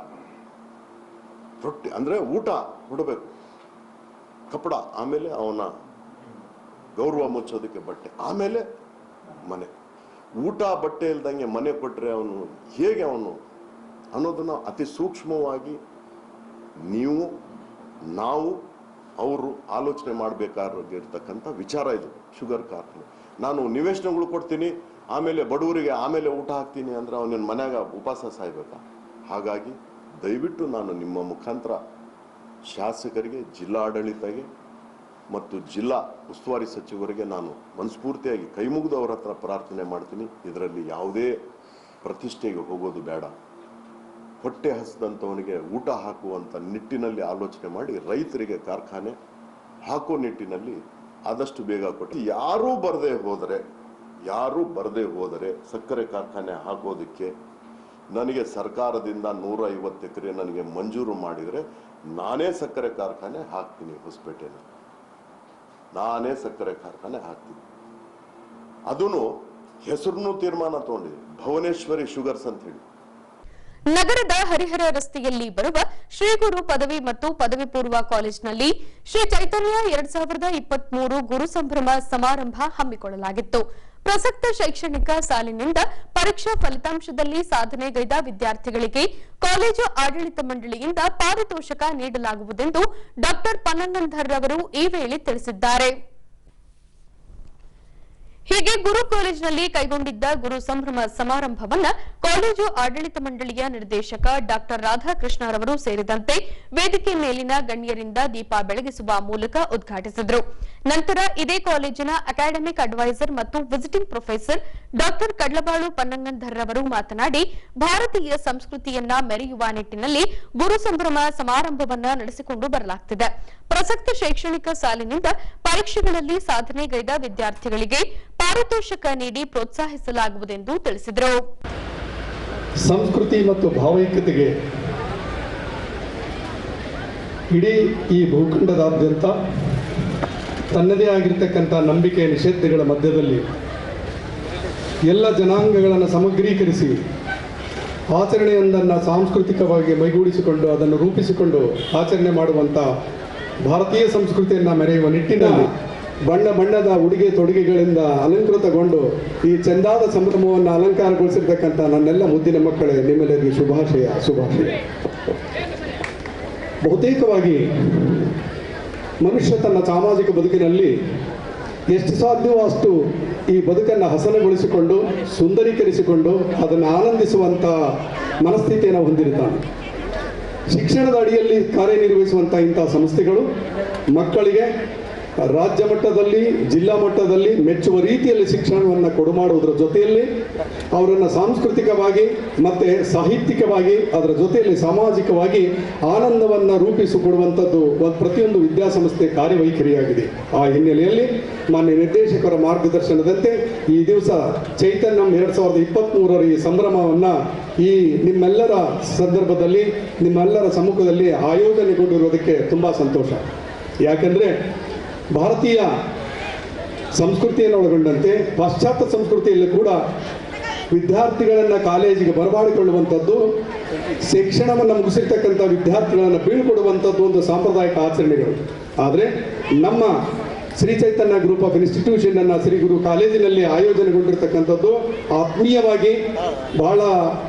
ರೊಟ್ಟಿ ಅಂದರೆ ಊಟ ಕೊಡಬೇಕು, ಕಪಡ ಆಮೇಲೆ ಅವನ ಗೌರವ ಮುಚ್ಚೋದಕ್ಕೆ ಬಟ್ಟೆ, ಆಮೇಲೆ ಮನೆ. ಊಟ ಬಟ್ಟೆ ಇಲ್ದಂಗೆ ಮನೆ ಕೊಟ್ಟರೆ ಅವನು ಹೇಗೆ ಅವನು ಅನ್ನೋದನ್ನು ಅತಿ ಸೂಕ್ಷ್ಮವಾಗಿ ನೀವು ನಾವು ಅವರು ಆಲೋಚನೆ ಮಾಡಬೇಕಾಗಿರ್ತಕ್ಕಂಥ ವಿಚಾರ ಇದು. ಶುಗರ್ ಕಾರ್ಖಾನೆ ನಾನು ನಿವೇಶನಗಳು ಕೊಡ್ತೀನಿ, ಆಮೇಲೆ ಬಡವರಿಗೆ ಆಮೇಲೆ ಊಟ ಹಾಕ್ತೀನಿ ಅಂದರೆ ಅವನ ಮನ್ಯಾಗ ಉಪವಾಸ ಸಾಯ್ಬೇಕಾ? ಹಾಗಾಗಿ ದಯವಿಟ್ಟು ನಾನು ನಿಮ್ಮ ಮುಖಾಂತರ ಶಾಸಕರಿಗೆ, ಜಿಲ್ಲಾಡಳಿತಗೆ ಮತ್ತು ಜಿಲ್ಲಾ ಉಸ್ತುವಾರಿ ಸಚಿವರಿಗೆ ನಾನು ಮನಸ್ಫೂರ್ತಿಯಾಗಿ ಕೈಮುಗಿದು ಅವರ ಹತ್ರ ಪ್ರಾರ್ಥನೆ ಮಾಡ್ತೀನಿ. ಇದರಲ್ಲಿ ಯಾವುದೇ ಪ್ರತಿಷ್ಠೆಗೆ ಹೋಗೋದು ಬೇಡ. ಹೊಟ್ಟೆ ಹಸಿದಂಥವನಿಗೆ ಊಟ ಹಾಕುವಂಥ ನಿಟ್ಟಿನಲ್ಲಿ ಆಲೋಚನೆ ಮಾಡಿ ರೈತರಿಗೆ ಕಾರ್ಖಾನೆ ಹಾಕೋ ನಿಟ್ಟಿನಲ್ಲಿ ಆದಷ್ಟು ಬೇಗ ಕೊಟ್ಟು ಯಾರೂ ಬರದೇ ಹೋದರೆ ಸಕ್ಕರೆ ಕಾರ್ಖಾನೆ ಹಾಕೋದಕ್ಕೆ ನನಗೆ ಸರ್ಕಾರದಿಂದ 150 ಎಕರೆ ನನಗೆ ಮಂಜೂರು ಮಾಡಿದರೆ ನಾನೇ ಸಕ್ಕರೆ ಕಾರ್ಖಾನೆ ಹಾಕ್ತೀನಿ. ಹೊಸಪೇಟೆಯಲ್ಲಿ ನಾನೇ ಸಕ್ಕರೆ ಕಾರ್ಖಾನೆ ಹಾಕ್ತೀನಿ. ಅದನ್ನು ಹೆಸರನ್ನು ತೀರ್ಮಾನ ತಗೊಂಡಿದೆ, ಭುವನೇಶ್ವರಿ ಶುಗರ್ಸ್ ಅಂತ ಹೇಳಿ. ನಗರದ ಹರಿಹರ ರಸ್ತೆಯಲ್ಲಿ ಬರುವ ಶ್ರೀ ಗುರು ಪದವಿ ಮತ್ತು ಪದವಿ ಪೂರ್ವ ಕಾಲೇಜಿನಲ್ಲಿ ಶ್ರೀ ಚೈತನ್ಯ 2023 ಗುರು ಸಂಭ್ರಮ ಸಮಾರಂಭ ಹಮ್ಮಿಕೊಳ್ಳಲಾಗಿತ್ತು. ಪ್ರಸಕ್ತ ಶೈಕ್ಷಣಿಕ ಸಾಲಿನಿಂದ ಪರೀಕ್ಷಾ ಫಲಿತಾಂಶದಲ್ಲಿ ಸಾಧನೆಗೈದ ವಿದ್ಯಾರ್ಥಿಗಳಿಗೆ ಕಾಲೇಜು ಆಡಳಿತ ಮಂಡಳಿಯಿಂದ ಪಾರಿತೋಷಕ ನೀಡಲಾಗುವುದೆಂದು ಡಾ ಪನ್ನಂಗಂಧರ್ ಅವರು ಈ ವೇಳೆ ತಿಳಿಸಿದ್ದಾರೆ. ಹೀಗೆ ಗುರು ಕಾಲೇಜಿನಲ್ಲಿ ಕೈಗೊಂಡಿದ್ದ ಗುರು ಸಂಭ್ರಮ ಸಮಾರಂಭವನ್ನು ಕಾಲೇಜು ಆಡಳಿತ ಮಂಡಳಿಯ ನಿರ್ದೇಶಕ ಡಾ ರಾಧಾಕೃಷ್ಣರವರು ಸೇರಿದಂತೆ ವೇದಿಕೆ ಮೇಲಿನ ಗಣ್ಯರಿಂದ ದೀಪ ಬೆಳಗಿಸುವ ಮೂಲಕ ಉದ್ಘಾಟಿಸಿದರು. ನಂತರ ಇದೇ ಕಾಲೇಜಿನ ಅಕಾಡೆಮಿಕ್ ಅಡ್ವೈಸರ್ ಮತ್ತು ವಿಸಿಟಿಂಗ್ ಪ್ರೊಫೆಸರ್ ಡಾ ಕಡ್ಲಬಾಳು ಪನ್ನಂಗಂಧರ್ ಅವರು ಮಾತನಾಡಿ, ಭಾರತೀಯ ಸಂಸ್ಕೃತಿಯನ್ನ ಮೆರೆಯುವ ನಿಟ್ಟಿನಲ್ಲಿ ಗುರು ಸಂಭ್ರಮ ಸಮಾರಂಭವನ್ನು ನಡೆಸಿಕೊಂಡು ಬರಲಾಗುತ್ತಿದೆ. ಪ್ರಸಕ್ತ ಶೈಕ್ಷಣಿಕ ಸಾಲಿನಿಂದ ಪರೀಕ್ಷೆಗಳಲ್ಲಿ ಸಾಧನೆಗೈದ ವಿದ್ಯಾರ್ಥಿಗಳಿಗೆ ಪಾರಿತೋಷಕ ನೀಡಿ ಪ್ರೋತ್ಸಾಹಿಸಲಾಗುವುದೆಂದು ತಿಳಿಸಿದರು. ಸಂಸ್ಕೃತಿ ಮತ್ತು ಭಾವೈಕ್ಯತೆಗೆ ಇಡೀ ಈ ಭೂಖಂಡದಾದ್ಯಂತ ತನ್ನದೇ ಆಗಿರತಕ್ಕಂಥ ನಂಬಿಕೆ ನಿಷೇಧಗಳ ಮಧ್ಯದಲ್ಲಿ ಎಲ್ಲ ಜನಾಂಗಗಳನ್ನು ಸಮಗ್ರೀಕರಿಸಿ ಆಚರಣೆಯೊಂದನ್ನು ಸಾಂಸ್ಕೃತಿಕವಾಗಿ ಮೈಗೂಡಿಸಿಕೊಂಡು ಅದನ್ನು ರೂಪಿಸಿಕೊಂಡು ಆಚರಣೆ ಮಾಡುವಂಥ ಭಾರತೀಯ ಸಂಸ್ಕೃತಿಯನ್ನು ಮೆರೆಯುವ ನಿಟ್ಟಿನಲ್ಲಿ ಬಣ್ಣ ಬಣ್ಣದ ಉಡುಗೆ ತೊಡುಗೆಗಳಿಂದ ಅಲಂಕೃತಗೊಂಡು ಈ ಚೆಂದಾದ ಸಂಭ್ರಮವನ್ನು ಅಲಂಕಾರಗೊಳಿಸಿರ್ತಕ್ಕಂಥ ನನ್ನೆಲ್ಲ ಮುದ್ದಿನ ಮಕ್ಕಳೇ, ನಿಮ್ಮೆಲ್ಲರಿಗೂ ಶುಭಾಶಯ. ಬಹುತೇಕವಾಗಿ ಮನುಷ್ಯ ತನ್ನ ಸಾಮಾಜಿಕ ಬದುಕಿನಲ್ಲಿ ಎಷ್ಟು ಸಾಧ್ಯವೋ ಅಷ್ಟು ಈ ಬದುಕನ್ನು ಹಸನಗೊಳಿಸಿಕೊಂಡು ಸುಂದರೀಕರಿಸಿಕೊಂಡು ಅದನ್ನು ಆನಂದಿಸುವಂಥ ಮನಸ್ಥಿತಿಯನ್ನು ಹೊಂದಿರುತ್ತಾನೆ. ಶಿಕ್ಷಣದ ಅಡಿಯಲ್ಲಿ ಕಾರ್ಯನಿರ್ವಹಿಸುವಂಥ ಇಂಥ ಸಂಸ್ಥೆಗಳು ಮಕ್ಕಳಿಗೆ ರಾಜ್ಯ ಮಟ್ಟದಲ್ಲಿ ಜಿಲ್ಲಾ ಮಟ್ಟದಲ್ಲಿ ಮೆಚ್ಚುವ ರೀತಿಯಲ್ಲಿ ಶಿಕ್ಷಣವನ್ನು ಕೊಡುಮಾಡುವುದರ ಜೊತೆಯಲ್ಲಿ ಅವರನ್ನು ಸಾಂಸ್ಕೃತಿಕವಾಗಿ ಮತ್ತು ಸಾಹಿತ್ಯಿಕವಾಗಿ ಅದರ ಜೊತೆಯಲ್ಲಿ ಸಾಮಾಜಿಕವಾಗಿ ಆನಂದವನ್ನು ರೂಪಿಸಿಕೊಡುವಂಥದ್ದು ಪ್ರತಿಯೊಂದು ವಿದ್ಯಾಸಂಸ್ಥೆ ಕಾರ್ಯವೈಖರಿಯಾಗಿದೆ. ಆ ಹಿನ್ನೆಲೆಯಲ್ಲಿ ಮಾನ್ಯ ನಿರ್ದೇಶಕರ ಮಾರ್ಗದರ್ಶನದಂತೆ ಈ ದಿವಸ ಚೈತನ್ಯಂ 2023 ಈ ಸಂಭ್ರಮವನ್ನು ಈ ನಿಮ್ಮೆಲ್ಲರ ಸಂದರ್ಭದಲ್ಲಿ ನಿಮ್ಮೆಲ್ಲರ ಸಮ್ಮುಖದಲ್ಲಿ ಆಯೋಜನೆಗೊಂಡಿರುವುದಕ್ಕೆ ತುಂಬ ಸಂತೋಷ. ಯಾಕೆಂದರೆ ಭಾರತೀಯ ಸಂಸ್ಕೃತಿಯನ್ನು ಒಳಗೊಂಡಂತೆ ಪಾಶ್ಚಾತ್ಯ ಸಂಸ್ಕೃತಿಯಲ್ಲಿ ಕೂಡ ವಿದ್ಯಾರ್ಥಿಗಳನ್ನು ಕಾಲೇಜಿಗೆ ಬರಮಾಡಿಕೊಳ್ಳುವಂಥದ್ದು, ಶಿಕ್ಷಣವನ್ನು ಮುಗಿಸಿರ್ತಕ್ಕಂಥ ವಿದ್ಯಾರ್ಥಿಗಳನ್ನು ಬೀಳ್ಕೊಡುವಂಥದ್ದು ಒಂದು ಸಾಂಪ್ರದಾಯಿಕ ಆಚರಣೆಗಳು. ಆದರೆ ನಮ್ಮ ಶ್ರೀ ಚೈತನ್ಯ ಗ್ರೂಪ್ ಆಫ್ ಇನ್ಸ್ಟಿಟ್ಯೂಷನ್ ಅನ್ನು ಶ್ರೀ ಗುರು ಕಾಲೇಜಿನಲ್ಲಿ ಆಯೋಜನೆಗೊಂಡಿರ್ತಕ್ಕಂಥದ್ದು ಆತ್ಮೀಯವಾಗಿ ಬಹಳ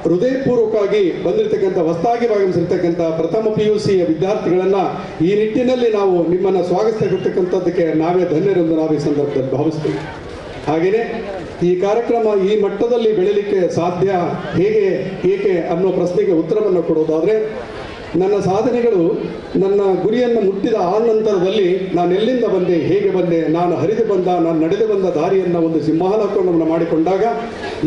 ಹೃದಯಪೂರ್ವಕವಾಗಿ ಬಂದಿರತಕ್ಕಂಥ ಹೊಸದಾಗಿ ಭಾಗವಹಿಸಿರ್ತಕ್ಕಂಥ ಪ್ರಥಮ PUC ವಿದ್ಯಾರ್ಥಿಗಳನ್ನು ಈ ನಿಟ್ಟಿನಲ್ಲಿ ನಾವು ನಿಮ್ಮನ್ನು ಸ್ವಾಗತಿಸಿರ್ತಕ್ಕಂಥದ್ದಕ್ಕೆ ನಾವೇ ಧನ್ಯರೆಂದು ನಾವು ಈ ಸಂದರ್ಭದಲ್ಲಿ ಭಾವಿಸ್ತೀವಿ. ಹಾಗೆಯೇ ಈ ಕಾರ್ಯಕ್ರಮ ಈ ಮಟ್ಟದಲ್ಲಿ ಬೆಳೀಲಿಕ್ಕೆ ಸಾಧ್ಯ ಏಕೆ ಅನ್ನೋ ಪ್ರಶ್ನೆಗೆ ಉತ್ತರವನ್ನು ಕೊಡೋದಾದರೆ, ನನ್ನ ಸಾಧನೆಗಳು ನನ್ನ ಗುರಿಯನ್ನು ಮುಟ್ಟಿದ ಆ ನಂತರದಲ್ಲಿ ನಾನು ಎಲ್ಲಿಂದ ಬಂದೆ, ಹೇಗೆ ಬಂದೆ, ನಾನು ನಡೆದು ಬಂದ ದಾರಿಯನ್ನು ಒಂದು ಸಿಂಹಾಲೋಕನವನ್ನು ಮಾಡಿಕೊಂಡಾಗ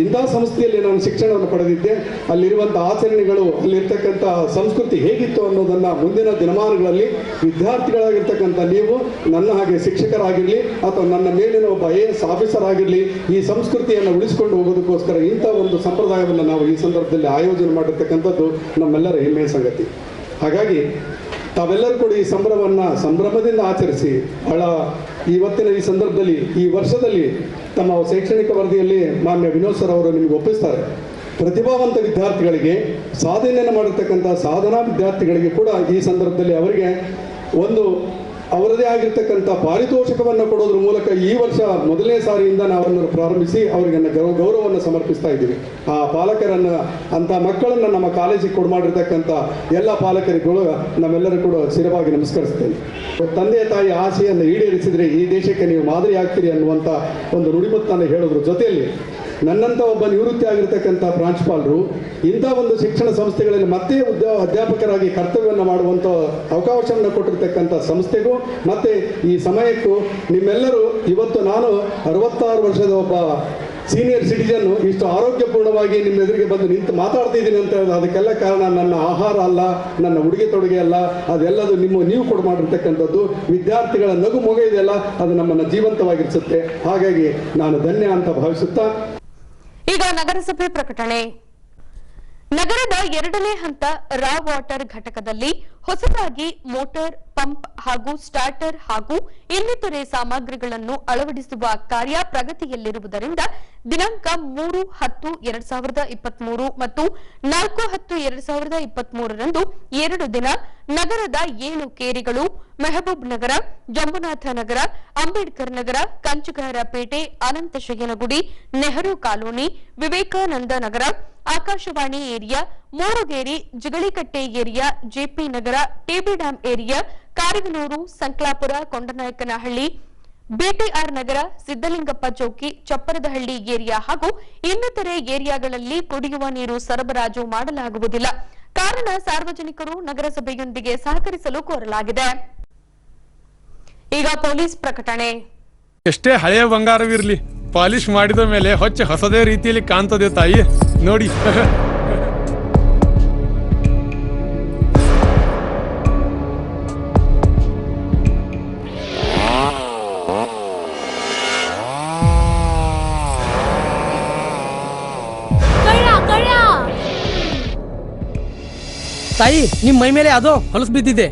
ಇಂಥ ಸಂಸ್ಥೆಯಲ್ಲಿ ನಾನು ಶಿಕ್ಷಣವನ್ನು ಪಡೆದಿದ್ದೆ. ಅಲ್ಲಿರುವಂಥ ಆಚರಣೆಗಳು, ಅಲ್ಲಿರ್ತಕ್ಕಂಥ ಸಂಸ್ಕೃತಿ ಹೇಗಿತ್ತು ಅನ್ನೋದನ್ನು ಮುಂದಿನ ದಿನಮಾನಗಳಲ್ಲಿ ವಿದ್ಯಾರ್ಥಿಗಳಾಗಿರ್ತಕ್ಕಂಥ ನೀವು ನನ್ನ ಹಾಗೆ ಶಿಕ್ಷಕರಾಗಿರಲಿ ಅಥವಾ ನನ್ನ ಮೇಲಿನ ಒಬ್ಬ IAS ಆಫೀಸರ್ ಆಗಿರಲಿ ಈ ಸಂಸ್ಕೃತಿಯನ್ನು ಉಳಿಸಿಕೊಂಡು ಹೋಗೋದಕ್ಕೋಸ್ಕರ ಇಂಥ ಒಂದು ಸಂಪ್ರದಾಯವನ್ನು ನಾವು ಈ ಸಂದರ್ಭದಲ್ಲಿ ಆಯೋಜನೆ ಮಾಡಿರ್ತಕ್ಕಂಥದ್ದು ನಮ್ಮೆಲ್ಲರ ಹೆಮ್ಮೆಯ ಸಂಗತಿ. ಹಾಗಾಗಿ ತಾವೆಲ್ಲರೂ ಕೂಡ ಈ ಸಂಭ್ರಮದಿಂದ ಆಚರಿಸಿ ಇವತ್ತಿನ ಈ ಸಂದರ್ಭದಲ್ಲಿ ಈ ವರ್ಷದಲ್ಲಿ ತಮ್ಮ ಶೈಕ್ಷಣಿಕ ವರದಿಯಲ್ಲಿ ಮಾನ್ಯ ವಿನೋದ್ ಸರ್ ಅವರು ನಿಮಗೆ ಒಪ್ಪಿಸ್ತಾರೆ. ಪ್ರತಿಭಾವಂತ ವಿದ್ಯಾರ್ಥಿಗಳಿಗೆ ಸಾಧನೆಯನ್ನು ಮಾಡಿರ್ತಕ್ಕಂಥ ಸಾಧನಾ ವಿದ್ಯಾರ್ಥಿಗಳಿಗೆ ಕೂಡ ಈ ಸಂದರ್ಭದಲ್ಲಿ ಅವರಿಗೆ ಒಂದು ಅವರದೇ ಆಗಿರ್ತಕ್ಕಂಥ ಪಾರಿತೋಷಕವನ್ನು ಕೊಡೋದ್ರ ಮೂಲಕ ಈ ವರ್ಷ ಮೊದಲನೇ ಸಾರಿಯಿಂದ ನಾವನ್ನು ಪ್ರಾರಂಭಿಸಿ ಅವರಿಗೆ ಗೌರವವನ್ನು ಸಮರ್ಪಿಸ್ತಾ ಇದ್ದೀವಿ. ಆ ಪಾಲಕರನ್ನು ಅಂಥ ಮಕ್ಕಳನ್ನು ನಮ್ಮ ಕಾಲೇಜಿಗೆ ಕೊಡಮಾಡಿರ್ತಕ್ಕಂಥ ಎಲ್ಲ ಪಾಲಕರಿಗೂ ನಮ್ಮೆಲ್ಲರೂ ಕೂಡ ಶಿರವಾಗಿ ನಮಸ್ಕರಿಸ್ತೇನೆ. ತಂದೆ ತಾಯಿ ಆಸೆಯನ್ನು ಈಡೇರಿಸಿದರೆ ಈ ದೇಶಕ್ಕೆ ನೀವು ಮಾದರಿ ಆಗ್ತೀರಿ ಅನ್ನುವಂಥ ಒಂದು ನುಡಿಮುತ್ತನ್ನು ಹೇಳೋದ್ರ ಜೊತೆಯಲ್ಲಿ ನನ್ನಂಥ ಒಬ್ಬ ನಿವೃತ್ತಿ ಆಗಿರ್ತಕ್ಕಂಥ ಪ್ರಾಂಶುಪಾಲರು ಇಂಥ ಒಂದು ಶಿಕ್ಷಣ ಸಂಸ್ಥೆಗಳಲ್ಲಿ ಮತ್ತೆ ಅಧ್ಯಾಪಕರಾಗಿ ಕರ್ತವ್ಯವನ್ನು ಮಾಡುವಂಥ ಅವಕಾಶವನ್ನು ಕೊಟ್ಟಿರ್ತಕ್ಕಂಥ ಸಂಸ್ಥೆಗೂ ಮತ್ತು ಈ ಸಮಯಕ್ಕೂ ನಿಮ್ಮೆಲ್ಲರೂ ಇವತ್ತು ನಾನು 66 ವರ್ಷದ ಒಬ್ಬ ಸೀನಿಯರ್ ಸಿಟಿಜನ್ನು ಇಷ್ಟು ಆರೋಗ್ಯಪೂರ್ಣವಾಗಿ ನಿಮ್ಮ ಎದುರಿಗೆ ಬಂದು ನಿಂತು ಮಾತಾಡ್ತಿದ್ದೀನಿ ಅಂತ ಹೇಳಿದ್ರೆ ಅದಕ್ಕೆಲ್ಲ ಕಾರಣ ನನ್ನ ಆಹಾರ ಅಲ್ಲ, ನನ್ನ ಉಡುಗೆ ತೊಡುಗೆ ಅಲ್ಲ, ಅದೆಲ್ಲದು ನೀವು ಕೊಡು ಮಾಡಿರ್ತಕ್ಕಂಥದ್ದು. ವಿದ್ಯಾರ್ಥಿಗಳ ನಗು ಮೊಗ ಇದೆಯಲ್ಲ, ಅದು ನಮ್ಮನ್ನು ಜೀವಂತವಾಗಿರಿಸುತ್ತೆ. ಹಾಗಾಗಿ ನಾನು ಧನ್ಯ ಅಂತ ಭಾವಿಸುತ್ತಾ ಈಗ ನಗರಸಭೆ ಪ್ರಕಟಣೆ. ನಗರದ 2ನೇ ಹಂತ ರಾ ವಾಟರ್ ಘಟಕದಲ್ಲಿ ಹೊಸದಾಗಿ ಮೋಟಾರ್ ಪಂಪ್ ಹಾಗೂ ಸ್ಟಾರ್ಟರ್ ಹಾಗೂ ಇನ್ನಿತರೆ ಸಾಮಗ್ರಿಗಳನ್ನು ಅಳವಡಿಸುವ ಕಾರ್ಯ ಪ್ರಗತಿಯಲ್ಲಿರುವುದರಿಂದ ದಿನಾಂಕ 3/10/2023 ಮತ್ತು 4/10/2023 ರಂದು 2 ದಿನ ನಗರದ 7 ಕೇರಿಗಳು, ಮೆಹಬೂಬ್ ನಗರ, ಜಂಬುನಾಥ ನಗರ, ಅಂಬೇಡ್ಕರ್ ನಗರ, ಕಂಚಗಾರಪೇಟೆ, ಅನಂತಶಯನಗುಡಿ, ನೆಹರು ಕಾಲೋನಿ, ವಿವೇಕಾನಂದ ನಗರ, ಆಕಾಶವಾಣಿ ಏರಿಯಾ, ಮೂರುಗೇರಿ, ಜಿಗಳಿಕಟ್ಟೆ ಏರಿಯಾ, ಜೆಪಿ ನಗರ, ಟಿಬಿ ಡ್ಯಾಂ ಏರಿಯಾ, ಕಾರಿಗನೂರು, ಸಂಕ್ಲಾಪುರ, ಕೊಂಡನಾಯಕನಹಳ್ಳಿ, ಬಿಟಿಆರ್ ನಗರ, ಸಿದ್ದಲಿಂಗಪ್ಪ ಚೌಕಿ, ಚಪ್ಪರದಹಳ್ಳಿ ಏರಿಯಾ ಹಾಗೂ ಇನ್ನಿತರೆ ಏರಿಯಾಗಳಲ್ಲಿ ಕುಡಿಯುವ ನೀರು ಸರಬರಾಜು ಮಾಡಲಾಗುವುದಿಲ್ಲ. ಕಾರಣ ಸಾರ್ವಜನಿಕರು ನಗರಸಭೆಯೊಂದಿಗೆ ಸಹಕರಿಸಲು ಕೋರಲಾಗಿದೆ. ಈಗ ಪೊಲೀಸ್ ಪ್ರಕಟಣೆ. ಎಷ್ಟೇ ಹಳೆಯ ಬಂಗಾರವಿರಲಿ, ಪಾಲಿಶ್ ಮಾಡಿದ ಮೇಲೆ ಹೊಸದೇ ರೀತಿಯಲ್ಲಿ ಕಾಣ್ತದೆ ತಾಯಿ, ನೋಡಿ. ತಾಯಿ, ನಿಮ್ ಮೈ ಮೇಲೆ ಅದೋ ಹೊಲಸು ಬಿದ್ದಿದೆ.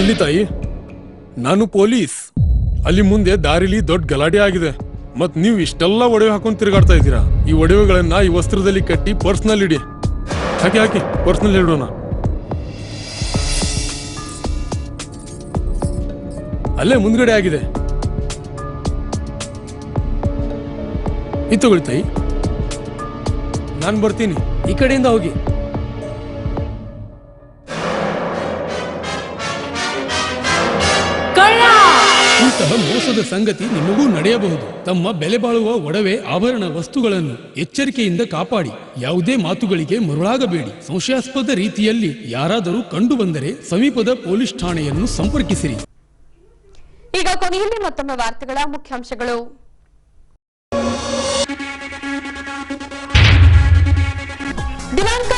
ಇಲ್ಲಿ ತಾಯಿ, ನಾನು ಪೊಲೀಸ್. ಅಲ್ಲಿ ಮುಂದೆ ದಾರಿಲಿ ದೊಡ್ಡ ಗಲಾಟೆ ಆಗಿದೆ. ಮತ್ ನೀವು ಇಷ್ಟೆಲ್ಲ ಒಡವೆ ಹಾಕೊಂಡು ತಿರುಗಾಡ್ತಾ ಇದ್ದೀರಾ. ಈ ಒಡವೆಗಳನ್ನ ಈ ವಸ್ತ್ರದಲ್ಲಿ ಕಟ್ಟಿ ಪರ್ಸ್ನಲ್ಲಿ ಇಡಿ. ಹಾಕಿ ಪರ್ಸ್ನಲ್ಲಿ ಇಡೋಣ. ಅಲ್ಲೇ ಮುಂದ್ಗಡೆ ಆಗಿದೆ. ಇದು ತಗೊಳ್ಳಿ ತಾಯಿ, ನಾನು ಬರ್ತೀನಿ. ಈ ಕಡೆಯಿಂದ ಹೋಗಿ. ಇಂತಹ ಮೋಸದ ಸಂಗತಿ ನಿಮಗೂ ನಡೆಯಬಹುದು. ತಮ್ಮ ಬೆಲೆ ಬಾಳುವ ಒಡವೆ ಆಭರಣ ವಸ್ತುಗಳನ್ನು ಎಚ್ಚರಿಕೆಯಿಂದ ಕಾಪಾಡಿ. ಯಾವುದೇ ಮಾತುಗಳಿಗೆ ಮರುಳಾಗಬೇಡಿ. ಸಂಶಯಾಸ್ಪದ ರೀತಿಯಲ್ಲಿ ಯಾರಾದರೂ ಕಂಡು ಬಂದರೆ ಸಮೀಪದ ಪೊಲೀಸ್ ಠಾಣೆಯನ್ನು ಸಂಪರ್ಕಿಸಿರಿ. ಈಗ ಕೊನೆಯಲ್ಲಿ ಮತ್ತೊಮ್ಮೆ ವಾರ್ತೆಗಳ ಮುಖ್ಯಾಂಶಗಳು. ದಿನಾಂಕ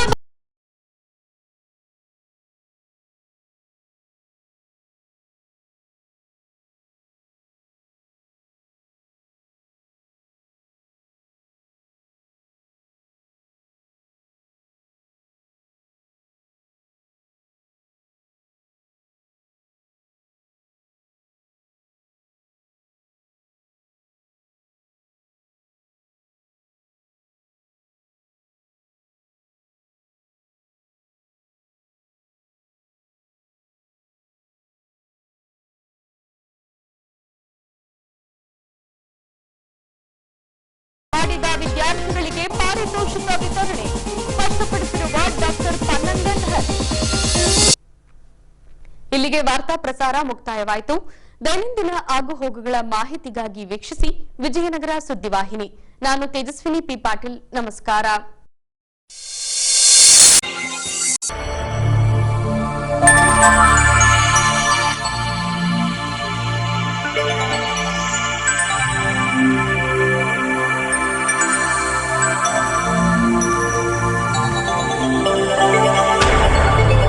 ಮಾಡಿದ ವಿದ್ಯಾರ್ಥಿಗಳಿಗೆ ಪಾರಿತೋಷಿಕ ವಿತರಣೆ ಸ್ಪಷ್ಟಪಡಿಸಿರುವ ಡಾಕ್ಟರ್ ಪನ್ನಂಗಲ್ ಹರ್. ಇಲ್ಲಿಗೆ ವಾರ್ತಾ ಪ್ರಸಾರ ಮುಕ್ತಾಯವಾಯಿತು. ದೈನಂದಿನ ಆಗುಹೋಗುಗಳ ಮಾಹಿತಿಗಾಗಿ ವೀಕ್ಷಿಸಿ ವಿಜಯನಗರ ಸುದ್ದಿವಾಹಿನಿ. ನಾನು ತೇಜಸ್ವಿನಿ ಪಿ ಪಾಟೀಲ್. ನಮಸ್ಕಾರ.